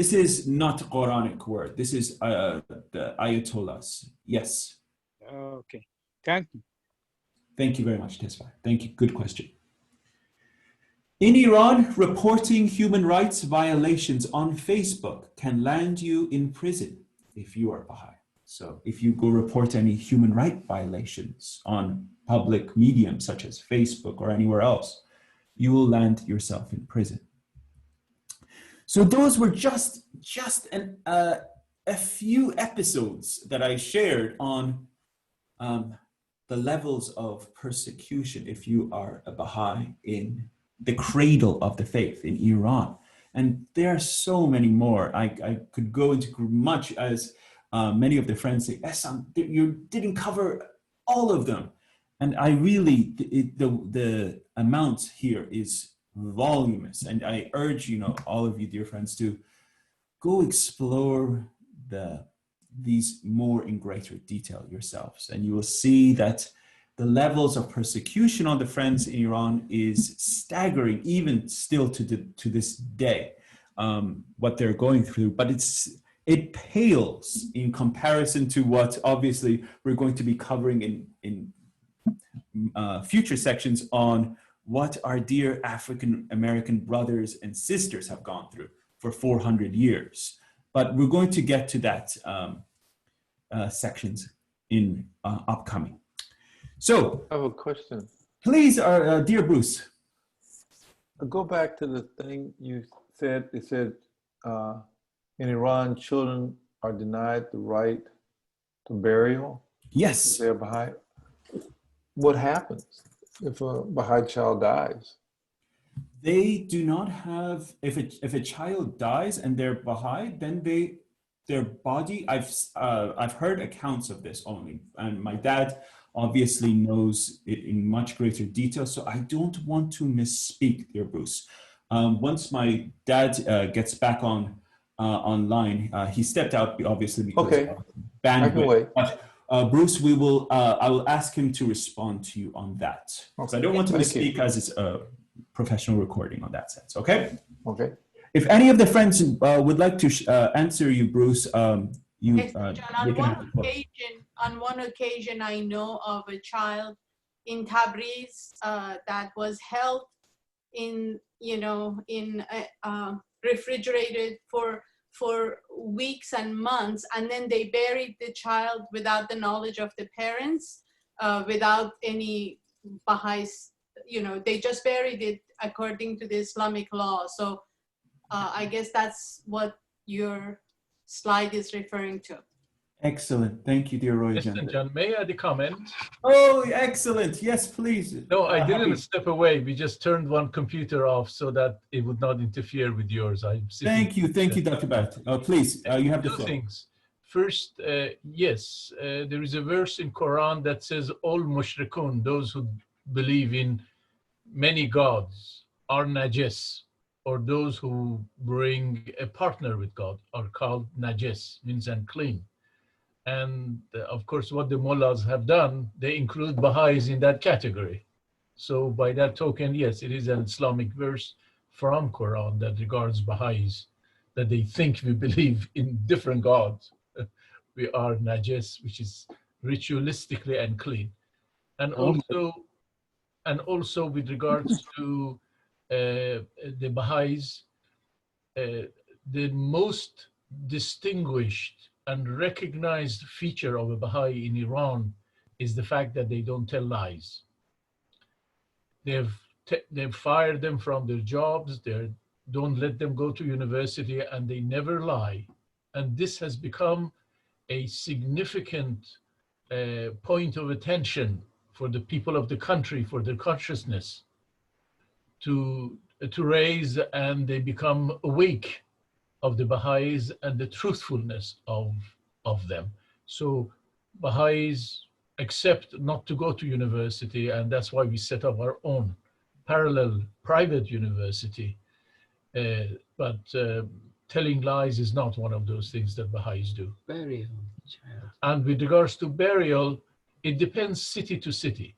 This is not Quranic word. This is the ayatollahs. Yes. Okay. Thank you. Thank you very much, Tesfa. Thank you. Good question. In Iran, reporting human rights violations on Facebook can land you in prison if you are Baha'i. So if you go report any human rights violations on public mediums such as Facebook or anywhere else, you will land yourself in prison. So those were just a few episodes that I shared on the levels of persecution if you are a Baha'i in the cradle of the faith in Iran. And there are so many more. I could go into much as many of the friends say, Ehsan, you didn't cover all of them. And I really, the amount here is voluminous. And I urge, all of you dear friends to go explore these more in greater detail yourselves. And you will see that the levels of persecution on the friends in Iran is staggering, even still to this day, what they're going through. But it pales in comparison to what obviously we're going to be covering in future sections on what our dear African American brothers and sisters have gone through for 400 years. But we're going to get to that sections in upcoming. So I have a question. Please, dear Bruce. Go back to the thing you said. It said in Iran, children are denied the right to burial. Yes. They're Baha'i. What happens if a Baha'i child dies? They do not have, if a child dies and they're Baha'i, then their body, I've heard accounts of this only, and my dad obviously knows it in much greater detail, so I don't want to misspeak, dear Bruce. Once my dad gets back online, he stepped out obviously because of bandwidth. I can wait. But Bruce, I will ask him to respond to you on that. Okay. So I don't want to misspeak as it's a professional recording on that sense. Okay. Okay. If any of the friends would like to answer you, Bruce, Yes, John, on one occasion, I know of a child in Tabriz that was held in, refrigerated for weeks and months, and then they buried the child without the knowledge of the parents, without any Baha'is, they just buried it according to the Islamic law. So I guess that's what your slide is referring to. Excellent. Thank you, dear Roy. Mr. John, may I add a comment? Oh, excellent. Yes, please. No, I didn't step away. We just turned one computer off so that it would not interfere with yours. Thank you, Dr. Bat. Please, you have the floor. Two things. First, yes, there is a verse in Quran that says all mushrikun, those who believe in many gods, are najis, or those who bring a partner with God are called najis, means unclean. And of course, what the mullahs have done, they include Baha'is in that category. So by that token, yes, it is an Islamic verse from Quran that regards Baha'is, that they think we believe in different gods. We are najis, which is ritualistically unclean. And also with regards to the Baha'is, the most distinguished and recognized feature of a Baha'i in Iran is the fact that they don't tell lies. They've fired them from their jobs, they don't let them go to university, and they never lie. And this has become a significant point of attention for the people of the country, for their consciousness to raise, and they become awake of the Baha'is and the truthfulness of them. So Baha'is accept not to go to university, and that's why we set up our own parallel private university. But telling lies is not one of those things that Baha'is do. Burial. And with regards to burial, it depends city to city.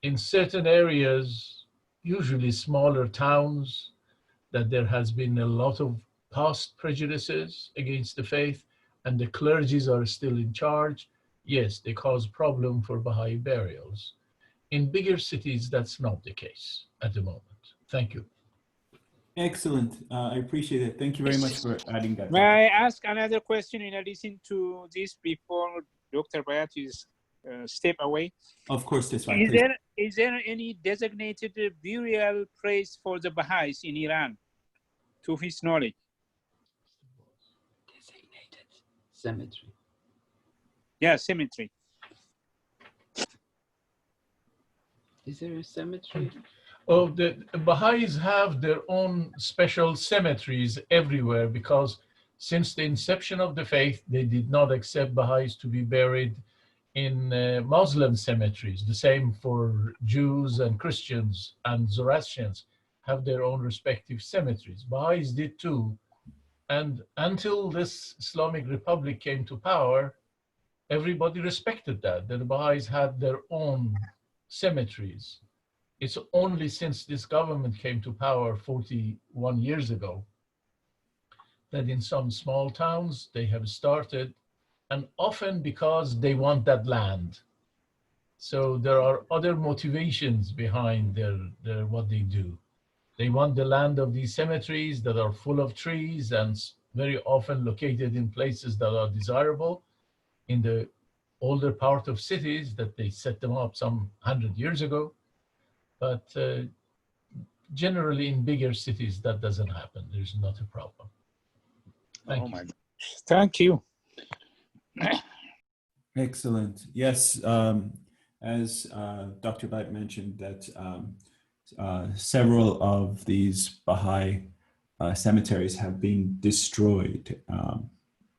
In certain areas, usually smaller towns, that there has been a lot of past prejudices against the faith, and the clergies are still in charge, yes, they cause problem for Baha'i burials. In bigger cities, that's not the case at the moment. Thank you. Excellent. I appreciate it. Thank you very much for adding that. May I ask another question in addition to this before Dr. Bayatis step away? Of course, this one. Is there any designated burial place for the Baha'is in Iran, to his knowledge? Designated cemetery. Yeah, cemetery. Is there a cemetery? Oh, the Baha'is have their own special cemeteries everywhere, because since the inception of the faith, they did not accept Baha'is to be buried in Muslim cemeteries. The same for Jews and Christians and Zoroastrians have their own respective cemeteries. Baha'is did too. And until this Islamic Republic came to power, everybody respected that the Baha'is had their own cemeteries. It's only since this government came to power 41 years ago that in some small towns they have started, and often because they want that land. So there are other motivations behind their what they do. They want the land of these cemeteries that are full of trees and very often located in places that are desirable in the older part of cities that they set them up some 100 years ago. But generally in bigger cities, that doesn't happen. There's not a problem. Thank you. My gosh. Thank you. Excellent. Yes, as Dr. Bhatt mentioned, that several of these Baha'i cemeteries have been destroyed,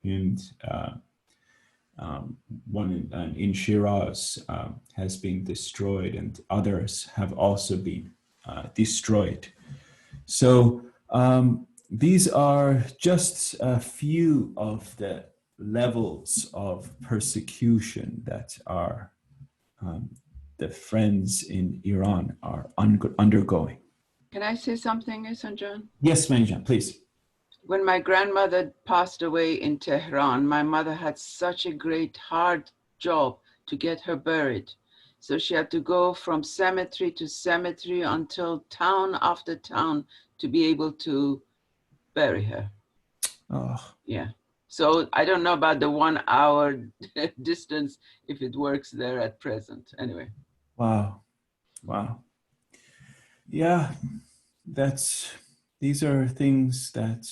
and one in Shiraz has been destroyed, and others have also been destroyed. So these are just a few of the levels of persecution that are the friends in Iran are undergoing. Can I say something, Sanjan? Yes, Manijan, please. When my grandmother passed away in Ṭihrán, my mother had such a great, hard job to get her buried. So she had to go from cemetery to cemetery until town after town to be able to bury her. Oh. Yeah. So I don't know about the 1 hour distance, if it works there at present. Anyway. Wow. Wow. Yeah, these are things that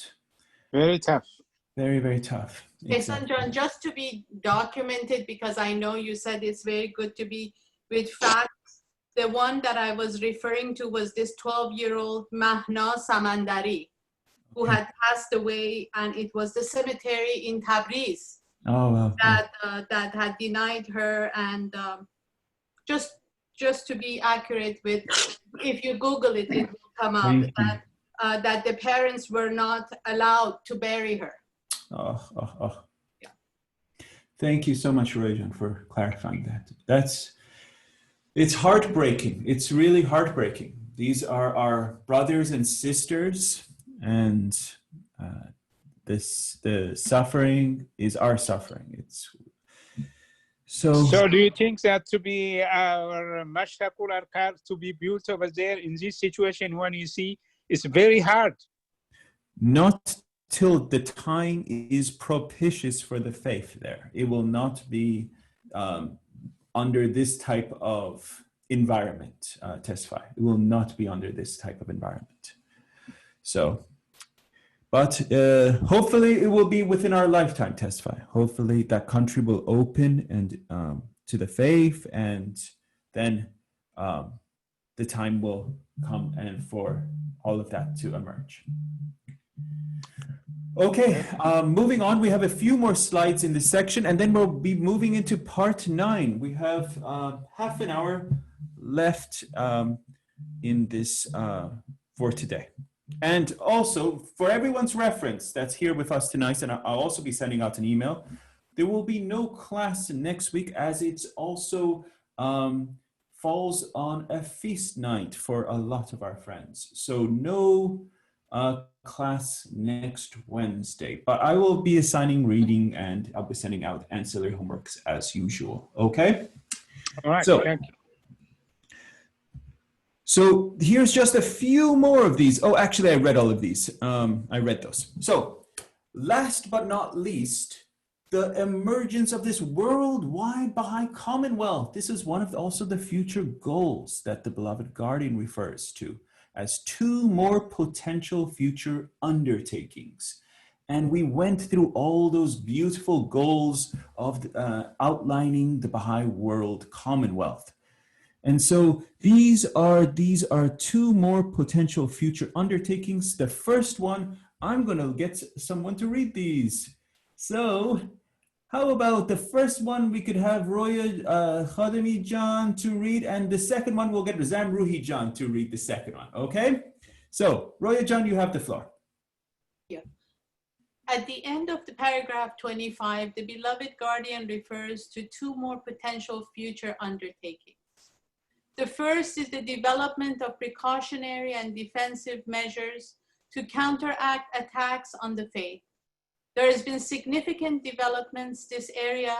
very tough. Very, very tough. Hey, Sanjan, just to be documented, because I know you said it's very good to be with facts. The one that I was referring to was this 12-year-old Mahna Samandari, who had passed away, and it was the cemetery in Tabriz that had denied her. And just to be accurate with, if you Google it, it will come up that the parents were not allowed to bury her. Yeah. Thank you so much, Rojan, for clarifying that. It's heartbreaking. It's really heartbreaking. These are our brothers and sisters, and the suffering is our suffering. So do you think that to be our Mashtaqul Arkar to be built over there in this situation when you see it's very hard? Not till the time is propitious for the faith there. It will not be under this type of environment, testify. It will not be under this type of environment. So, but hopefully it will be within our lifetime, testify. Hopefully that country will open and to the faith, and then the time will come and for all of that to emerge. Okay, moving on, we have a few more slides in this section, and then we'll be moving into part 9. We have half an hour left in this for today. And also, for everyone's reference that's here with us tonight, and I'll also be sending out an email, there will be no class next week, as it's also falls on a feast night for a lot of our friends. So no class next Wednesday, but I will be assigning reading, and I'll be sending out ancillary homeworks as usual. Okay. All right. So, thank you. So here's just a few more of these. Oh, actually, I read all of these. I read those. So last but not least, the emergence of this worldwide Baha'i Commonwealth. This is one of also the future goals that the beloved guardian refers to as 2 more potential future undertakings. And we went through all those beautiful goals of outlining the Baha'i World Commonwealth. And so these are 2 more potential future undertakings. The first one, I'm going to get someone to read these. So how about the first one we could have Roya Khademi Jan to read, and the second one we'll get Rizam Ruhi Jan to read the second one, okay? So Roya Jan, you have the floor. Yeah. At the end of the paragraph 25, the beloved guardian refers to 2 more potential future undertakings. The first is the development of precautionary and defensive measures to counteract attacks on the faith, There has been significant developments this area,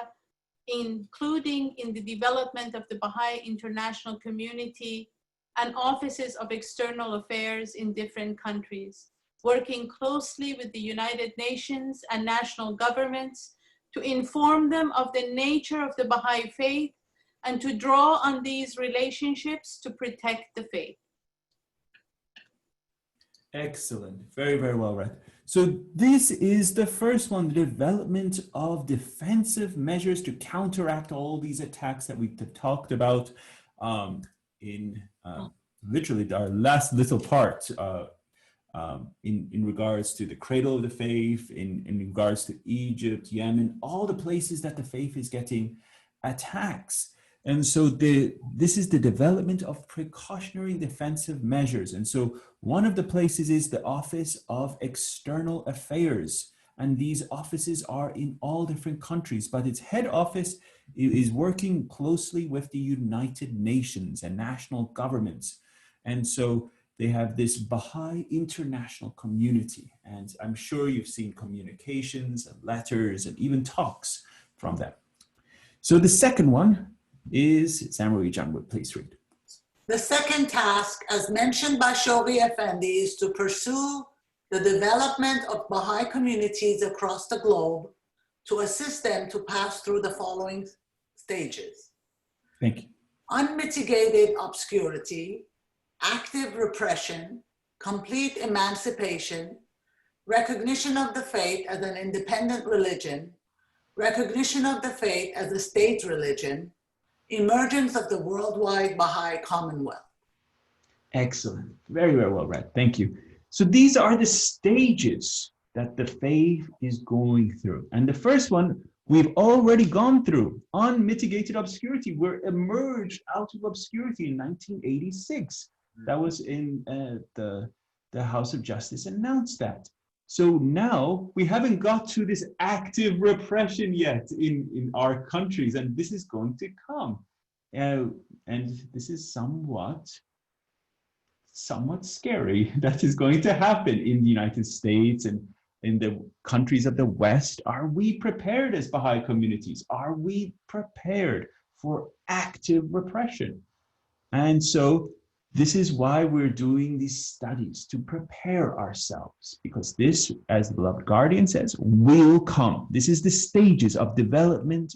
including in the development of the Baha'i international community and offices of external affairs in different countries, working closely with the United Nations and national governments to inform them of the nature of the Baha'i faith and to draw on these relationships to protect the faith. Excellent. Very, very well read. So this is the first one, the development of defensive measures to counteract all these attacks that we've talked about in literally our last little part in regards to the cradle of the faith, in regards to Egypt, Yemen, all the places that the faith is getting attacks. And so this is the development of precautionary defensive measures. And so one of the places is the Office of External Affairs. And these offices are in all different countries, but its head office is working closely with the United Nations and national governments. And so they have this Baha'i international community. And I'm sure you've seen communications and letters and even talks from them. So the second one is, Samri Jangwood, please read. The second task, as mentioned by Shoghi Effendi, is to pursue the development of Baha'i communities across the globe to assist them to pass through the following stages. Thank you. Unmitigated obscurity, active repression, complete emancipation, recognition of the faith as an independent religion, recognition of the faith as a state religion, emergence of the worldwide Bahá'í Commonwealth. Excellent. Very, very well read. Thank you. So these are the stages that the faith is going through. And the first one we've already gone through, unmitigated obscurity. We're emerged out of obscurity in 1986. That was in the House of Justice announced that. So now we haven't got to this active repression yet in our countries, and this is going to come. And this is somewhat scary that is going to happen in the United States and in the countries of the West. Are we prepared as Baha'i communities? Are we prepared for active repression? And so this is why we're doing these studies, to prepare ourselves, because this, as the beloved guardian says, will come. This is the stages of development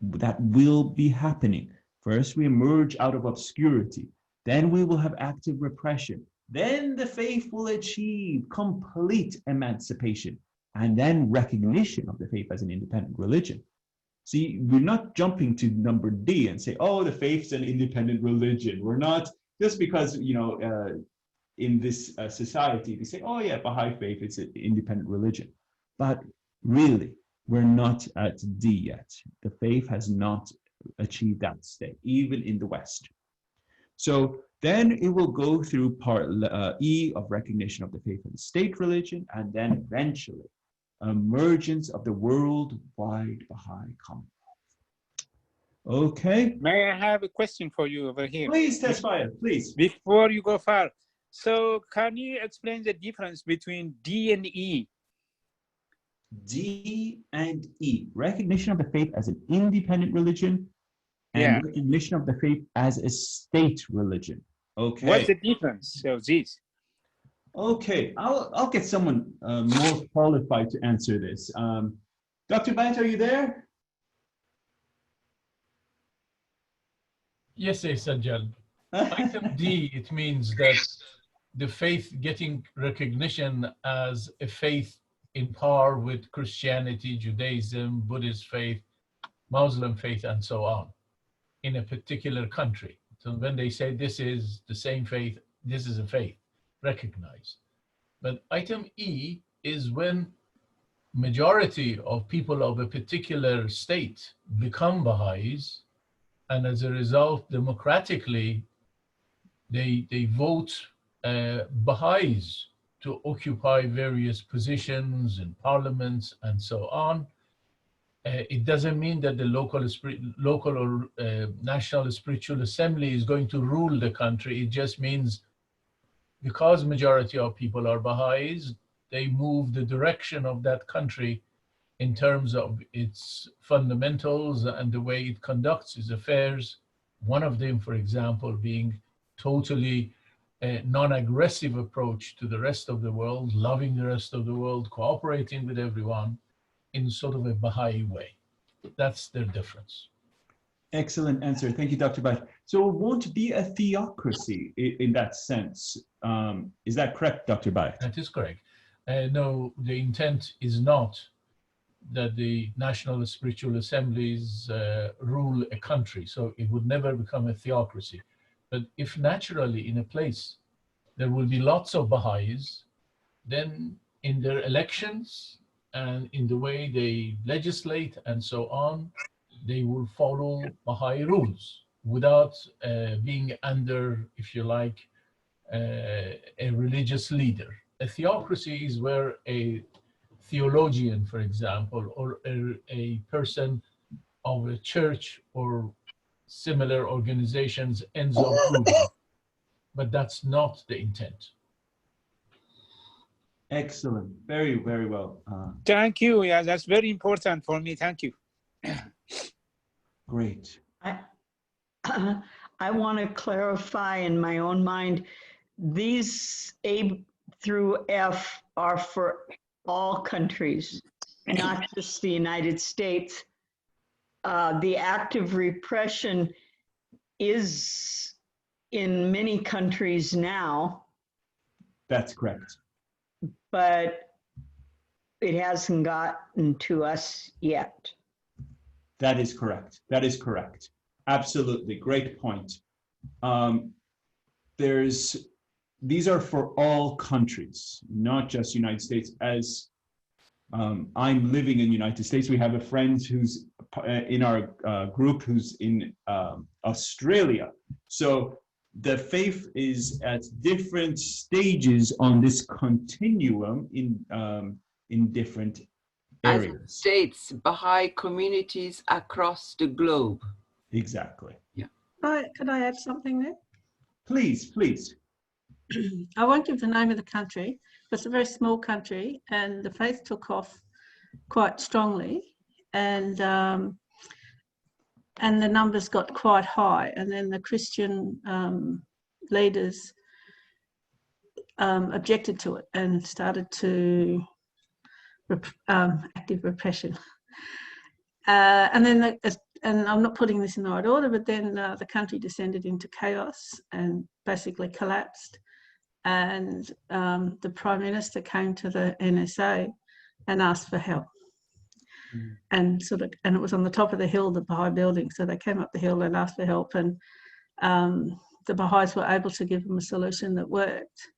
that will be happening. First, we emerge out of obscurity. Then we will have active repression. Then the faith will achieve complete emancipation, and then recognition of the faith as an independent religion. See, we're not jumping to number D and say, oh, the faith's an independent religion. We're not, just because, you know, in this society, they say, oh yeah, Baha'i faith is an independent religion. But really, we're not at D yet. The faith has not achieved that state, even in the West. So then it will go through part E of recognition of the faith as a state religion, and then eventually emergence of the worldwide Baha'i Commonwealth. Okay. May I have a question for you over here? Please, Tesfaya, please. Before you go far, so can you explain the difference between D and E? D and E, recognition of the faith as an independent religion, and recognition of the faith as a state religion. Okay. What's the difference of these? Okay, I'll get someone more qualified to answer this. Dr. Bant, are you there? Yes, Sajjal. Item D, it means that the faith getting recognition as a faith in par with Christianity, Judaism, Buddhist faith, Muslim faith, and so on in a particular country. So when they say this is the same faith, this is a faith recognized. But item E is when majority of people of a particular state become Baha'is, and as a result, democratically, they vote Baha'is to occupy various positions in parliaments and so on. It doesn't mean that the local or national spiritual assembly is going to rule the country. It just means because majority of people are Baha'is, they move the direction of that country in terms of its fundamentals and the way it conducts its affairs. One of them, for example, being totally a non-aggressive approach to the rest of the world, loving the rest of the world, cooperating with everyone in sort of a Baha'i way. That's their difference. Excellent answer. Thank you, Dr. Bhatt. So it won't be a theocracy in that sense. Is that correct, Dr. Bhatt? That is correct. No, the intent is not that the national spiritual assemblies rule a country. So it would never become a theocracy. But if naturally in a place there will be lots of Baha'is, then in their elections and in the way they legislate and so on, they will follow Baha'i rules without being under, if you like, a religious leader. A theocracy is where a theologian, for example, or a person of a church or similar organizations ends up ruling. But that's not the intent. Excellent. Very, very well. Thank you. Yeah, that's very important for me. Thank you. Great. I want to clarify in my own mind, these A through F are for all countries, not just the United States. The active repression is in many countries now. That's correct. But it hasn't gotten to us yet. That is correct. That is correct. Absolutely. Great point. These are for all countries, not just United States. As I'm living in the United States, we have a friend who's in our group who's in Australia. So the faith is at different stages on this continuum in different areas. As states, Baha'i communities across the globe. Exactly. Yeah. Could I add something there? Please, please. I won't give the name of the country, but it's a very small country, and the faith took off quite strongly, and the numbers got quite high, and then the Christian leaders objected to it and started to active repression. And then, and I'm not putting this in the right order, but then the country descended into chaos and basically collapsed. And the Prime Minister came to the NSA and asked for help. And it was on the top of the hill, the Baha'i building. So they came up the hill and asked for help, and the Baha'is were able to give them a solution that worked.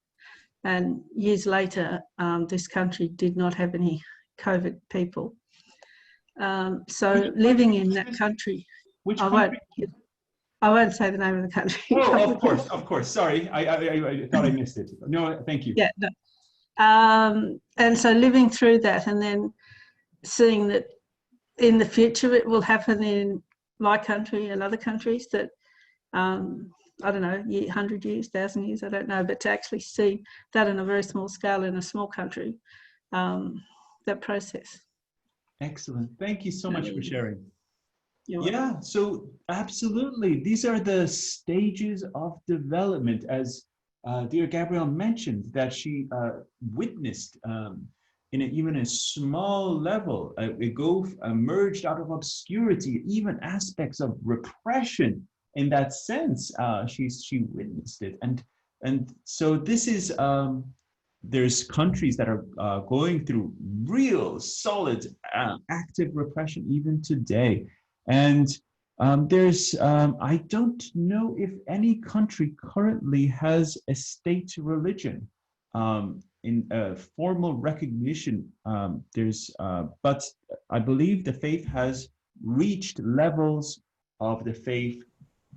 And years later, this country did not have any COVID people. So living in that country, which country? I won't say the name of the country. Oh, of course. Sorry, I thought I missed it. No, thank you. Yeah. No. And so living through that, and then seeing that in the future it will happen in my country and other countries, that I don't know, 100 years, 1,000 years, I don't know, but to actually see that on a very small scale in a small country, that process. Excellent. Thank you so much for sharing. Yeah, so absolutely. These are the stages of development, as dear Gabrielle mentioned, that she witnessed in even a small level. Emerged out of obscurity, even aspects of repression. In that sense, she witnessed it, and so this is there's countries that are going through real solid active repression even today, and there's I don't know if any country currently has a state religion in a formal recognition. But I believe the faith has reached levels of the faith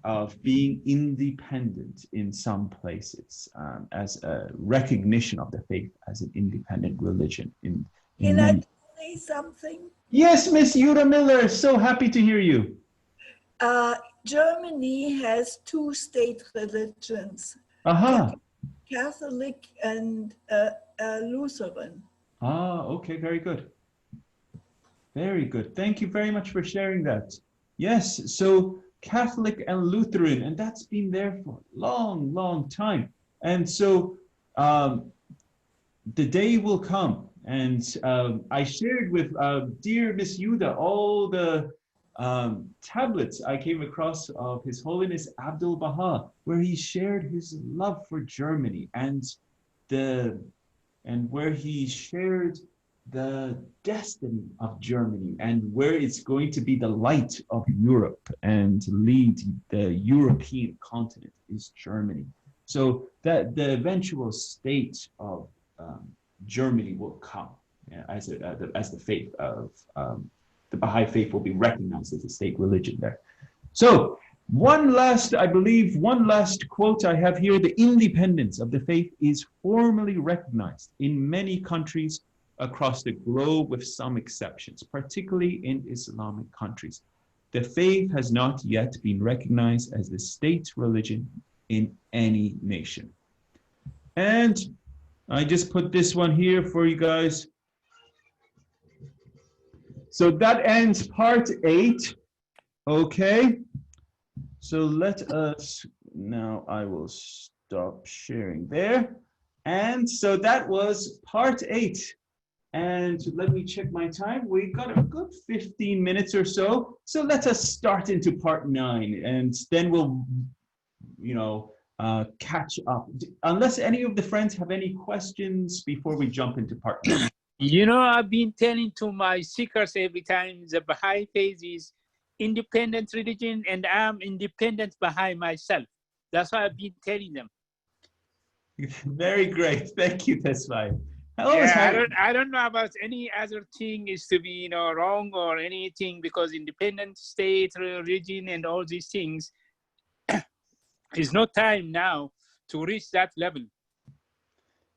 of being independent in some places, as a recognition of the faith as an independent religion. Can I say something? Yes, Miss Yura Miller, so happy to hear you. Germany has 2 state religions, Catholic and Lutheran. Ah, okay, very good. Very good. Thank you very much for sharing that. Yes, so Catholic and Lutheran, and that's been there for a long, long time. And so the day will come, and I shared with dear Miss Yuda all the tablets I came across of His Holiness Abdul Baha, where he shared his love for Germany and where he shared the destiny of Germany and where it's going to be the light of Europe and lead the European continent is Germany. So that the eventual state of Germany will come as the faith of the Baha'i faith will be recognized as a state religion there. So I believe one last quote I have here: the independence of the faith is formally recognized in many countries across the globe with some exceptions, particularly in Islamic countries. The faith has not yet been recognized as the state religion in any nation. And I just put this one here for you guys. So that ends part 8. Okay. So let us, now I will stop sharing there. And so that was part 8. And let me check my time. We got a good 15 minutes or so. So let us start into part 9, and then we'll, catch up. Unless any of the friends have any questions before we jump into part 9. I've been telling to my seekers every time the Baha'i faith is independent religion, and I'm independent Baha'i myself. That's what I've been telling them. Very great. Thank you, Tesfaye. I don't know about any other thing is to be wrong or anything, because independent state, religion, and all these things is no time now to reach that level.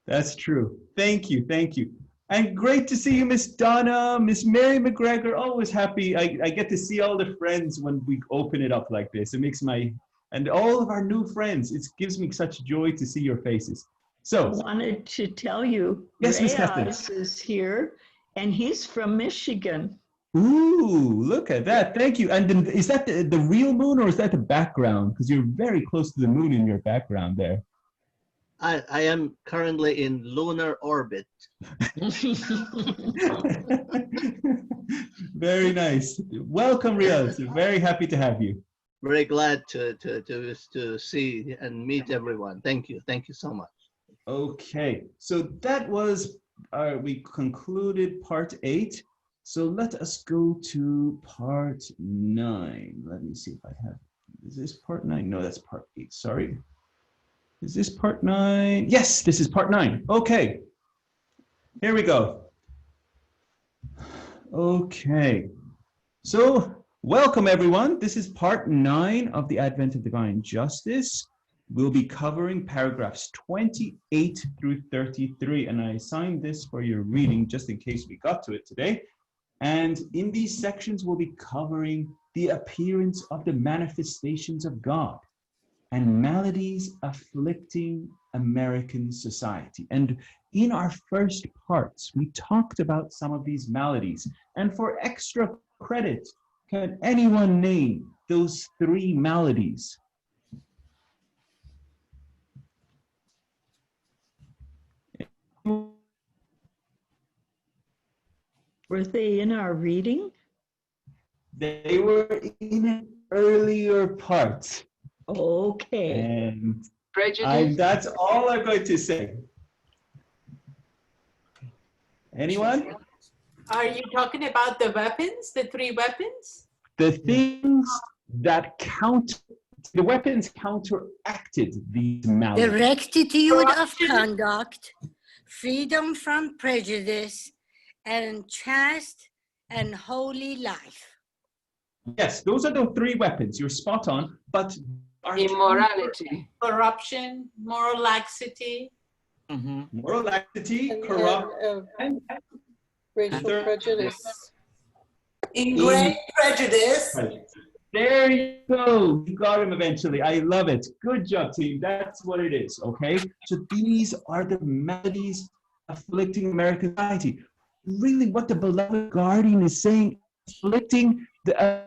That's true. Thank you. Thank you. And great to see you, Miss Donna, Miss Mary McGregor. Always happy. I get to see all the friends when we open it up like this. It makes and all of our new friends, it gives me such joy to see your faces. So I wanted to tell you, yes, Miss Reyes is here, and he's from Michigan. Ooh, look at that. Thank you. And then, is that the real moon, or is that the background? Because you're very close to the moon in your background there. I am currently in lunar orbit. Very nice. Welcome, Riyaz. Very happy to have you. Very glad to see and meet everyone. Thank you. Thank you so much. Okay, so that was, we concluded part 8. So let us go to part 9. Let me see if I have, is this part 9? No, that's part 8, sorry. Is this part 9? Yes, this is part 9. Okay, here we go. Okay, so welcome everyone. This is part 9 of the Advent of Divine Justice. We'll be covering paragraphs 28 through 33, and I assigned this for your reading just in case we got to it today. And in these sections, we'll be covering the appearance of the manifestations of God and maladies afflicting American society. And in our first parts, we talked about some of these maladies. And for extra credit, can anyone name those 3 maladies? Were they in our reading? They were in an earlier part. Okay. And prejudice. That's all I'm going to say. Anyone? Are you talking about the weapons, the 3 weapons? The things that the weapons counteracted these maladies. The rectitude of conduct, freedom from prejudice, and chaste and holy life. Yes, those are the 3 weapons. You're spot on. But immorality, corruption, moral laxity, moral laxity, corruption, and racial prejudice. Ingrained prejudice. There you go. You got him eventually. I love it. Good job, team. That's what it is, okay? So these are the maladies afflicting American society. Really what the beloved guardian is saying, afflicting the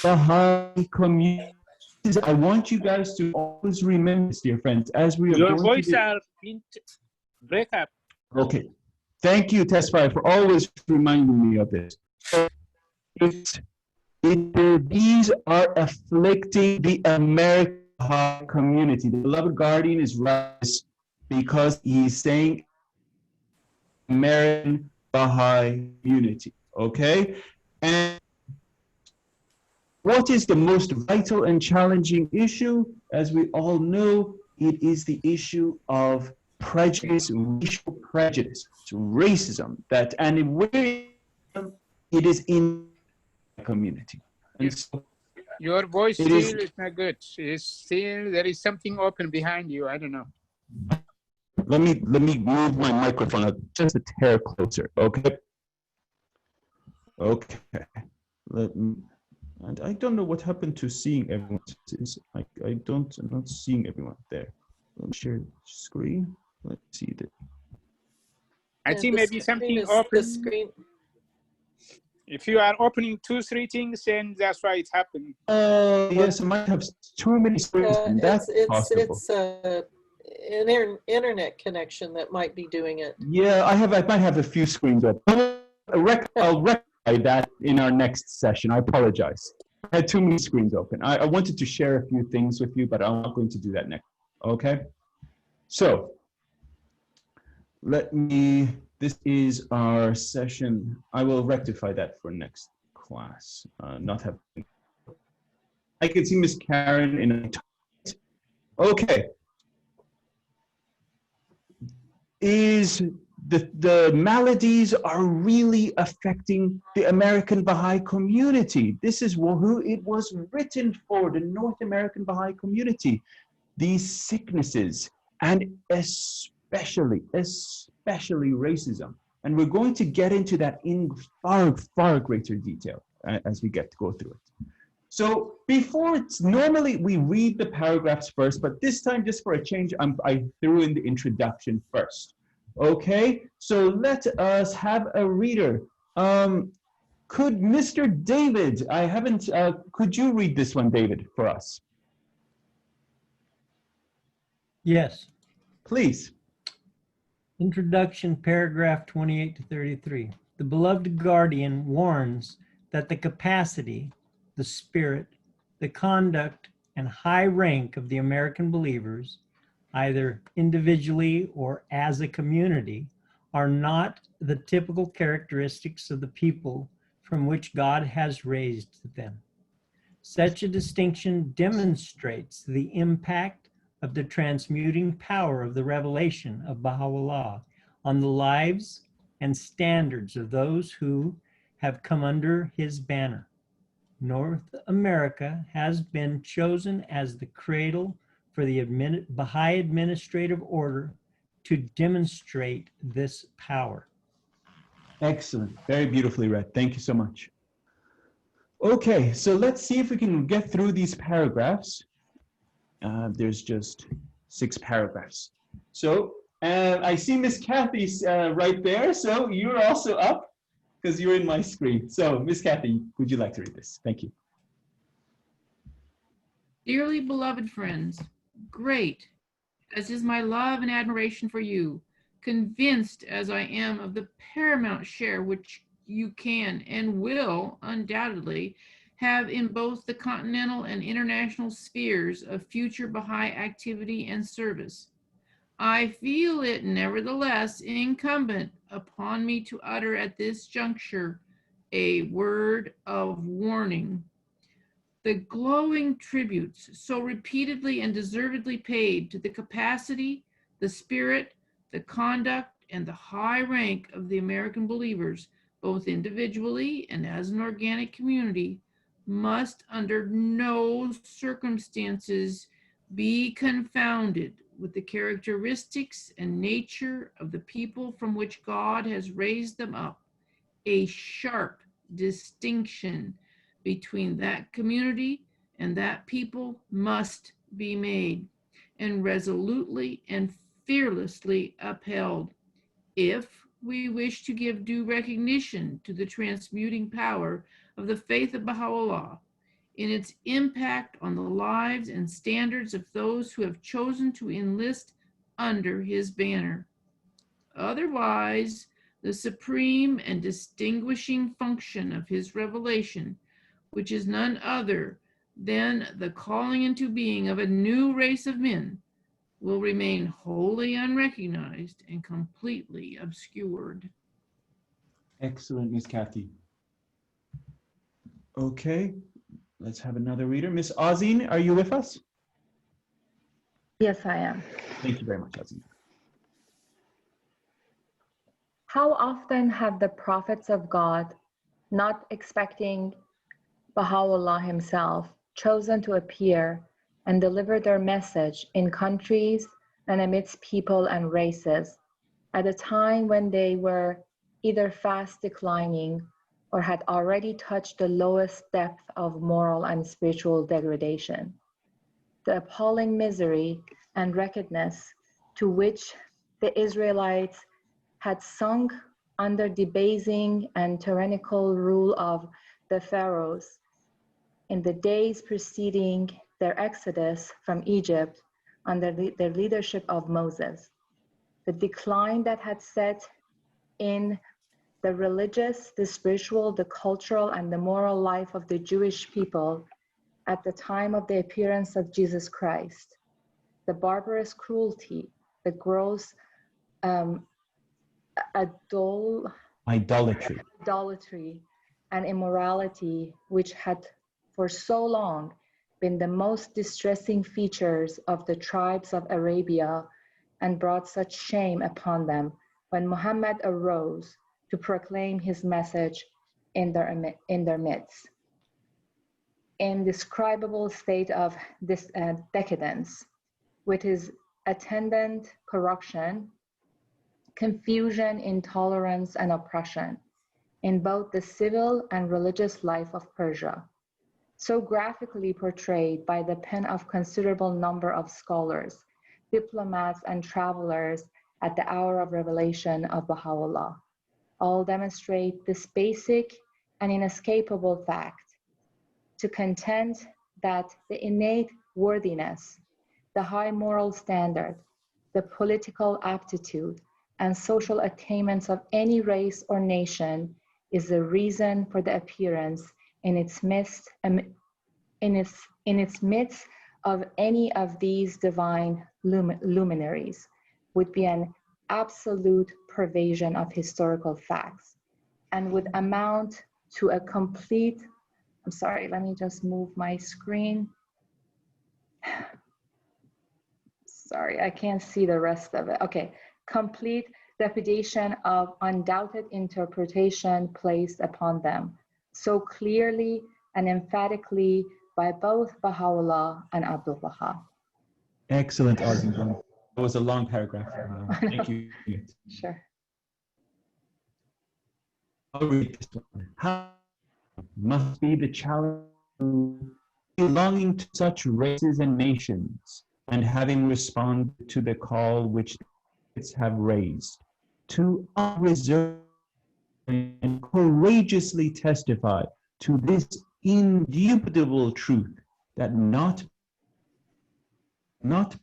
Bahá'í community. I want you guys to always remember this, dear friends, as we are Your going voice to are break up. Okay. Thank you, Tesfaye, for always reminding me of this. These are afflicting the American Baha'i community. The beloved guardian is right because he's saying American Baha'i community. Okay? And what is the most vital and challenging issue? As we all know, it is the issue of prejudice, racial prejudice, racism, it is in the community. And so your voice it still is is not good. It's still, there is something open behind you. I don't know. let me move my microphone up just a hair closer, okay? Okay. And I don't know what happened to seeing everyone. I'm not seeing everyone there. Let me share screen. Let's see that. I think maybe something open. The screen. If you are opening 2-3 things, then that's why it's happening. Yes, I might have too many screens. And that's possible. It's an internet connection that might be doing it. Yeah, I might have a few screens up. I'll rectify that in our next session. I apologize. I had too many screens open. I wanted to share a few things with you, but I'm not going to do that next. Okay? So, this is our session. I will rectify that for next class. I can see Miss Karen in a okay. The maladies are really affecting the American Baha'i community. This is who it was written for, the North American Baha'i community. These sicknesses, and especially racism. And we're going to get into that in far greater detail as we go through it. So normally we read the paragraphs first, but this time, just for a change, I threw in the introduction first. Okay, so let us have a reader. Could Mr. David, could you read this one, David, for us? Yes. Please. Introduction, paragraph 28 to 33. The beloved guardian warns that the capacity, the spirit, the conduct, and high rank of the American believers, either individually or as a community, are not the typical characteristics of the people from which God has raised them. Such a distinction demonstrates the impact of the transmuting power of the revelation of Baha'u'llah on the lives and standards of those who have come under his banner. North America has been chosen as the cradle for the Baha'i administrative order to demonstrate this power. Excellent. Very beautifully read. Thank you so much. Okay, so let's see if we can get through these paragraphs. There's just 6 paragraphs. So I see Miss Kathy's right there. So you're also up because you're in my screen. So Miss Kathy, would you like to read this? Thank you. Dearly beloved friends, great as is my love and admiration for you, convinced as I am of the paramount share which you can and will undoubtedly have in both the continental and international spheres of future Baha'i activity and service, I feel it nevertheless incumbent upon me to utter at this juncture a word of warning. The glowing tributes so repeatedly and deservedly paid to the capacity, the spirit, the conduct, and the high rank of the American believers, both individually and as an organic community, must under no circumstances be confounded with the characteristics and nature of the people from which God has raised them up, a sharp distinction between that community and that people must be made and resolutely and fearlessly upheld if we wish to give due recognition to the transmuting power of the faith of Baha'u'llah in its impact on the lives and standards of those who have chosen to enlist under his banner. Otherwise, the supreme and distinguishing function of his revelation, which is none other than the calling into being of a new race of men, will remain wholly unrecognized and completely obscured. Excellent, Miss Kathy. Okay, let's have another reader. Miss Azin, are you with us? Yes, I am. Thank you very much, Azin. How often have the prophets of God, not expecting Baha'u'llah himself, chosen to appear and deliver their message in countries and amidst people and races at a time when they were either fast declining or had already touched the lowest depth of moral and spiritual degradation? The appalling misery and wretchedness to which the Israelites had sunk under debasing and tyrannical rule of the pharaohs in the days preceding their exodus from Egypt under the leadership of Moses. The decline that had set in the religious, the spiritual, the cultural, and the moral life of the Jewish people at the time of the appearance of Jesus Christ. The barbarous cruelty, the gross idolatry and immorality, which had for so long been the most distressing features of the tribes of Arabia and brought such shame upon them when Muhammad arose to proclaim his message in their midst. Indescribable state of this decadence, with his attendant corruption, confusion, intolerance, and oppression in both the civil and religious life of Persia, so graphically portrayed by the pen of considerable number of scholars, diplomats, and travelers at the hour of revelation of Baha'u'llah, all demonstrate this basic and inescapable fact, to contend that the innate worthiness, the high moral standard, the political aptitude, and social attainments of any race or nation is the reason for the appearance in its midst of any of these divine luminaries would be an absolute pervasion of historical facts and would amount to a complete, I'm sorry, let me just move my screen. Sorry, I can't see the rest of it. Okay, complete repudiation of undoubted interpretation placed upon them so clearly and emphatically by both Baha'u'llah and Abdul Baha. Excellent, Azin. It was a long paragraph. Thank you. Sure. I'll read this one. How must be the challenge belonging to such races and nations, and having responded to the call which its have raised, to unreservedly and courageously testify to this indubitable truth, that not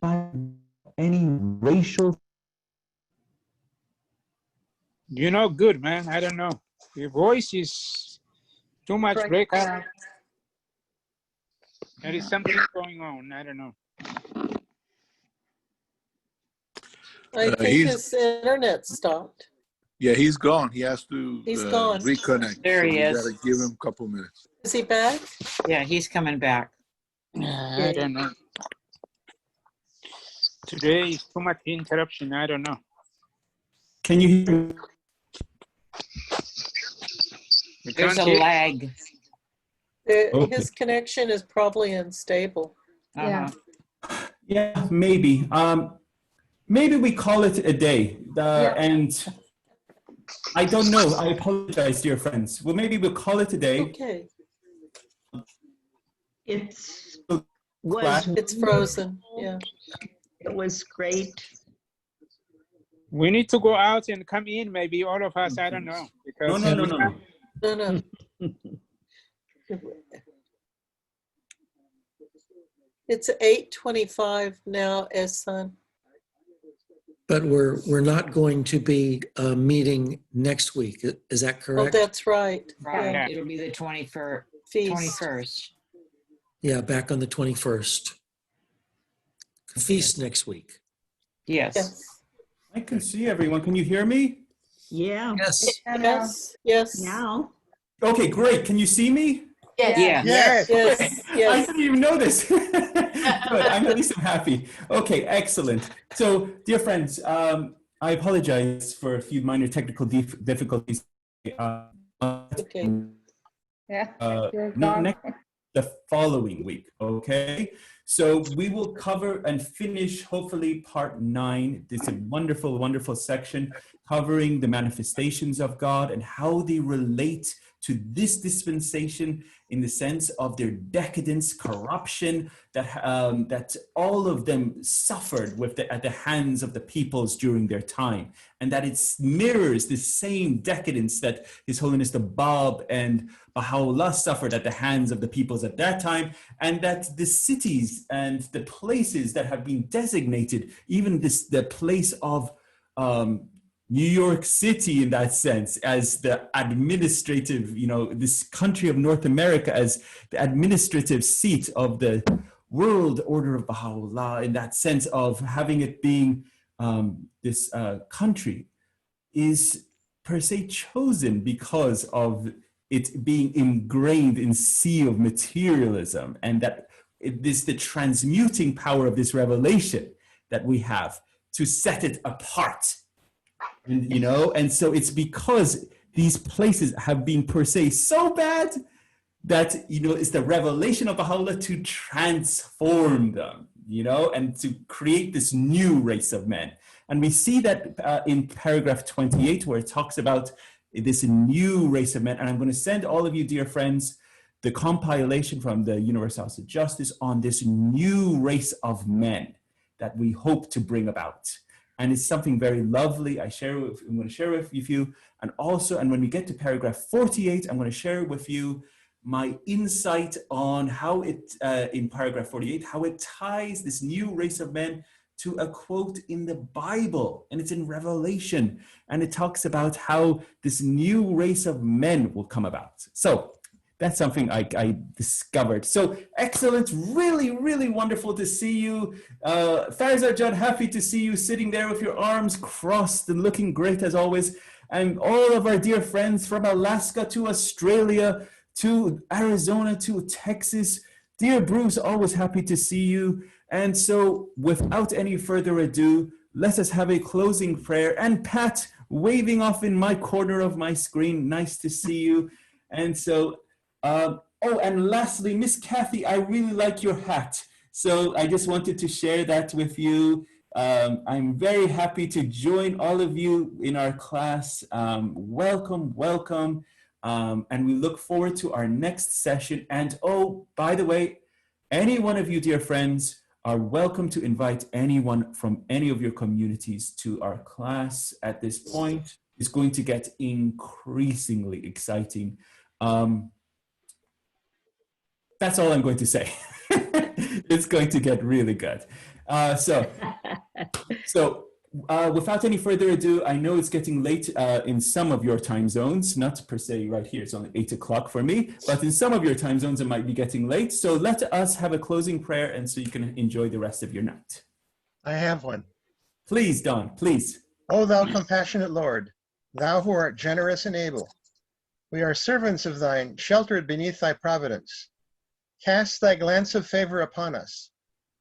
by any racial. You know, good, man. I don't know. Your voice is too much breakup. There is something going on. I don't know. I think his internet stopped. Yeah, he's gone. He has to gone. Reconnect. There he is. We gotta give him a couple minutes. Is he back? Yeah, he's coming back. I don't know. Today is too much interruption. I don't know. Can you hear me? There's a lag. His connection is probably unstable. Yeah. Yeah, maybe. Maybe we call it a day. And I don't know. I apologize, dear friends. Well, maybe we'll call it a day. Okay. It's Class- It's frozen, yeah. It was great. We need to go out and come in, maybe all of us, I don't know. Because No. It's 8:25 now, Ehsan. But we're not going to be meeting next week. Is that Oh, correct? that's right. Right, Yeah. it'll be the 21st. Feast. 21st. Yeah, back on the 21st. Feast next week. Yes. I can see everyone. Can you hear me? Yeah. Yes. Yes. Now. Okay, great. Can you see me? Yes. Yeah. Yes. I didn't even know this. Good. At least I'm happy. Okay, excellent. So, dear friends, I apologize for a few minor technical difficulties. Okay. Next, the following week. Okay. So we will cover and finish hopefully part 9. This is a wonderful, wonderful section covering the manifestations of God and how they relate to this dispensation in the sense of their decadence, corruption, that all of them suffered at the hands of the peoples during their time, and that it mirrors the same decadence that His Holiness the Bab and Baha'u'llah suffered at the hands of the peoples at that time, and that the cities and the places that have been designated, even the place of New York City in that sense, as the administrative, this country of North America as the administrative seat of the world order of Baha'u'llah, in that sense of having it being this country, is per se chosen because of it being ingrained in sea of materialism, and that it is the transmuting power of this revelation that we have to set it apart. And so it's because these places have been per se so bad that, it's the revelation of Baha'u'llah to transform them, and to create this new race of men. And we see that in paragraph 28, where it talks about this new race of men. And I'm going to send all of you, dear friends, the compilation from the Universal House of Justice on this new race of men that we hope to bring about. And it's something very lovely. I'm going to share it with you. And when we get to paragraph 48, I'm going to share with you my insight on how it, in paragraph 48, how it ties this new race of men to a quote in the Bible, and it's in Revelation. And it talks about how this new race of men will come about. So that's something I discovered. So excellent, really, really wonderful to see you. Farzad John, happy to see you sitting there with your arms crossed and looking great as always. And all of our dear friends from Alaska to Australia, to Arizona, to Texas. Dear Bruce, always happy to see you. And so without any further ado, let us have a closing prayer. And Pat, waving off in my corner of my screen, nice to see you. And so, and lastly, Miss Kathy, I really like your hat. So I just wanted to share that with you. I'm very happy to join all of you in our class. Welcome, welcome. And we look forward to our next session. And by the way, any one of you, dear friends, are welcome to invite anyone from any of your communities to our class at this point. It's going to get increasingly exciting. That's all I'm going to say. It's going to get really good. Without any further ado, I know it's getting late in some of your time zones, not per se right here, it's only 8 o'clock for me, but in some of your time zones it might be getting late. So let us have a closing prayer, and so you can enjoy the rest of your night. I have one. Please, Don, please. O thou compassionate Lord, thou who art generous and able, we are servants of thine, sheltered beneath thy providence. Cast thy glance of favor upon us.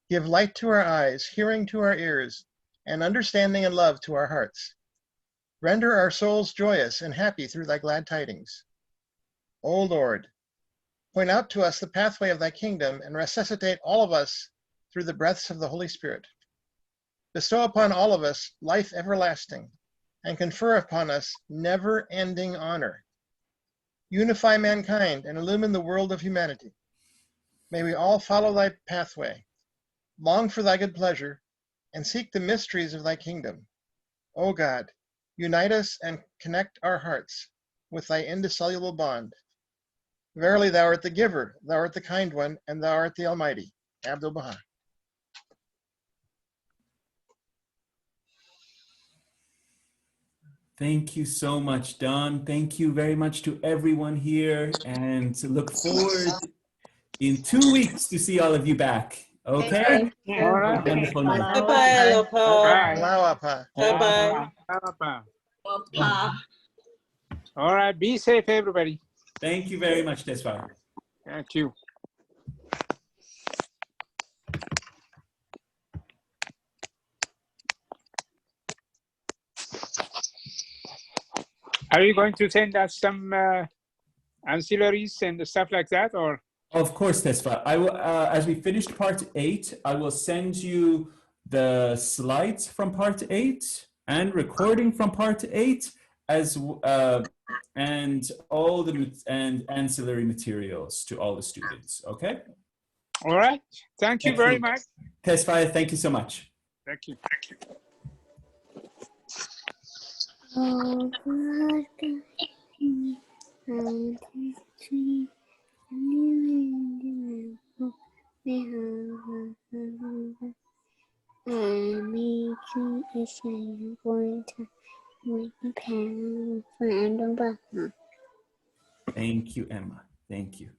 Give light to our eyes, hearing to our ears, and understanding and love to our hearts. Render our souls joyous and happy through thy glad tidings. O Lord, point out to us the pathway of thy kingdom and resuscitate all of us through the breaths of the Holy Spirit. Bestow upon all of us life everlasting and confer upon us never-ending honor. Unify mankind and illumine the world of humanity. May we all follow thy pathway, long for thy good pleasure, and seek the mysteries of thy kingdom. O God, unite us and connect our hearts with thy indissoluble bond. Verily, thou art the giver, thou art the kind one, and thou art the Almighty. Abdul Baha. Thank you so much, Don. Thank you very much to everyone here, and to look forward in 2 weeks to see all of you back. Okay? Thank you. All right. Wonderful night. Bye-bye, Alapa. Alapa. Bye-bye. All right. Be safe, everybody. Thank you very much, Tesfa. Thank you. Are you going to send us some ancillaries and stuff like that, or? Of course, Tesfa. I will, as we finished part 8, I will send you the slides from part 8 and recording from part 8, as and all the and ancillary materials to all the students. Okay. All right. Thank you very much. Tesfa, thank you so much. Thank you. Thank you, Emma. Thank you.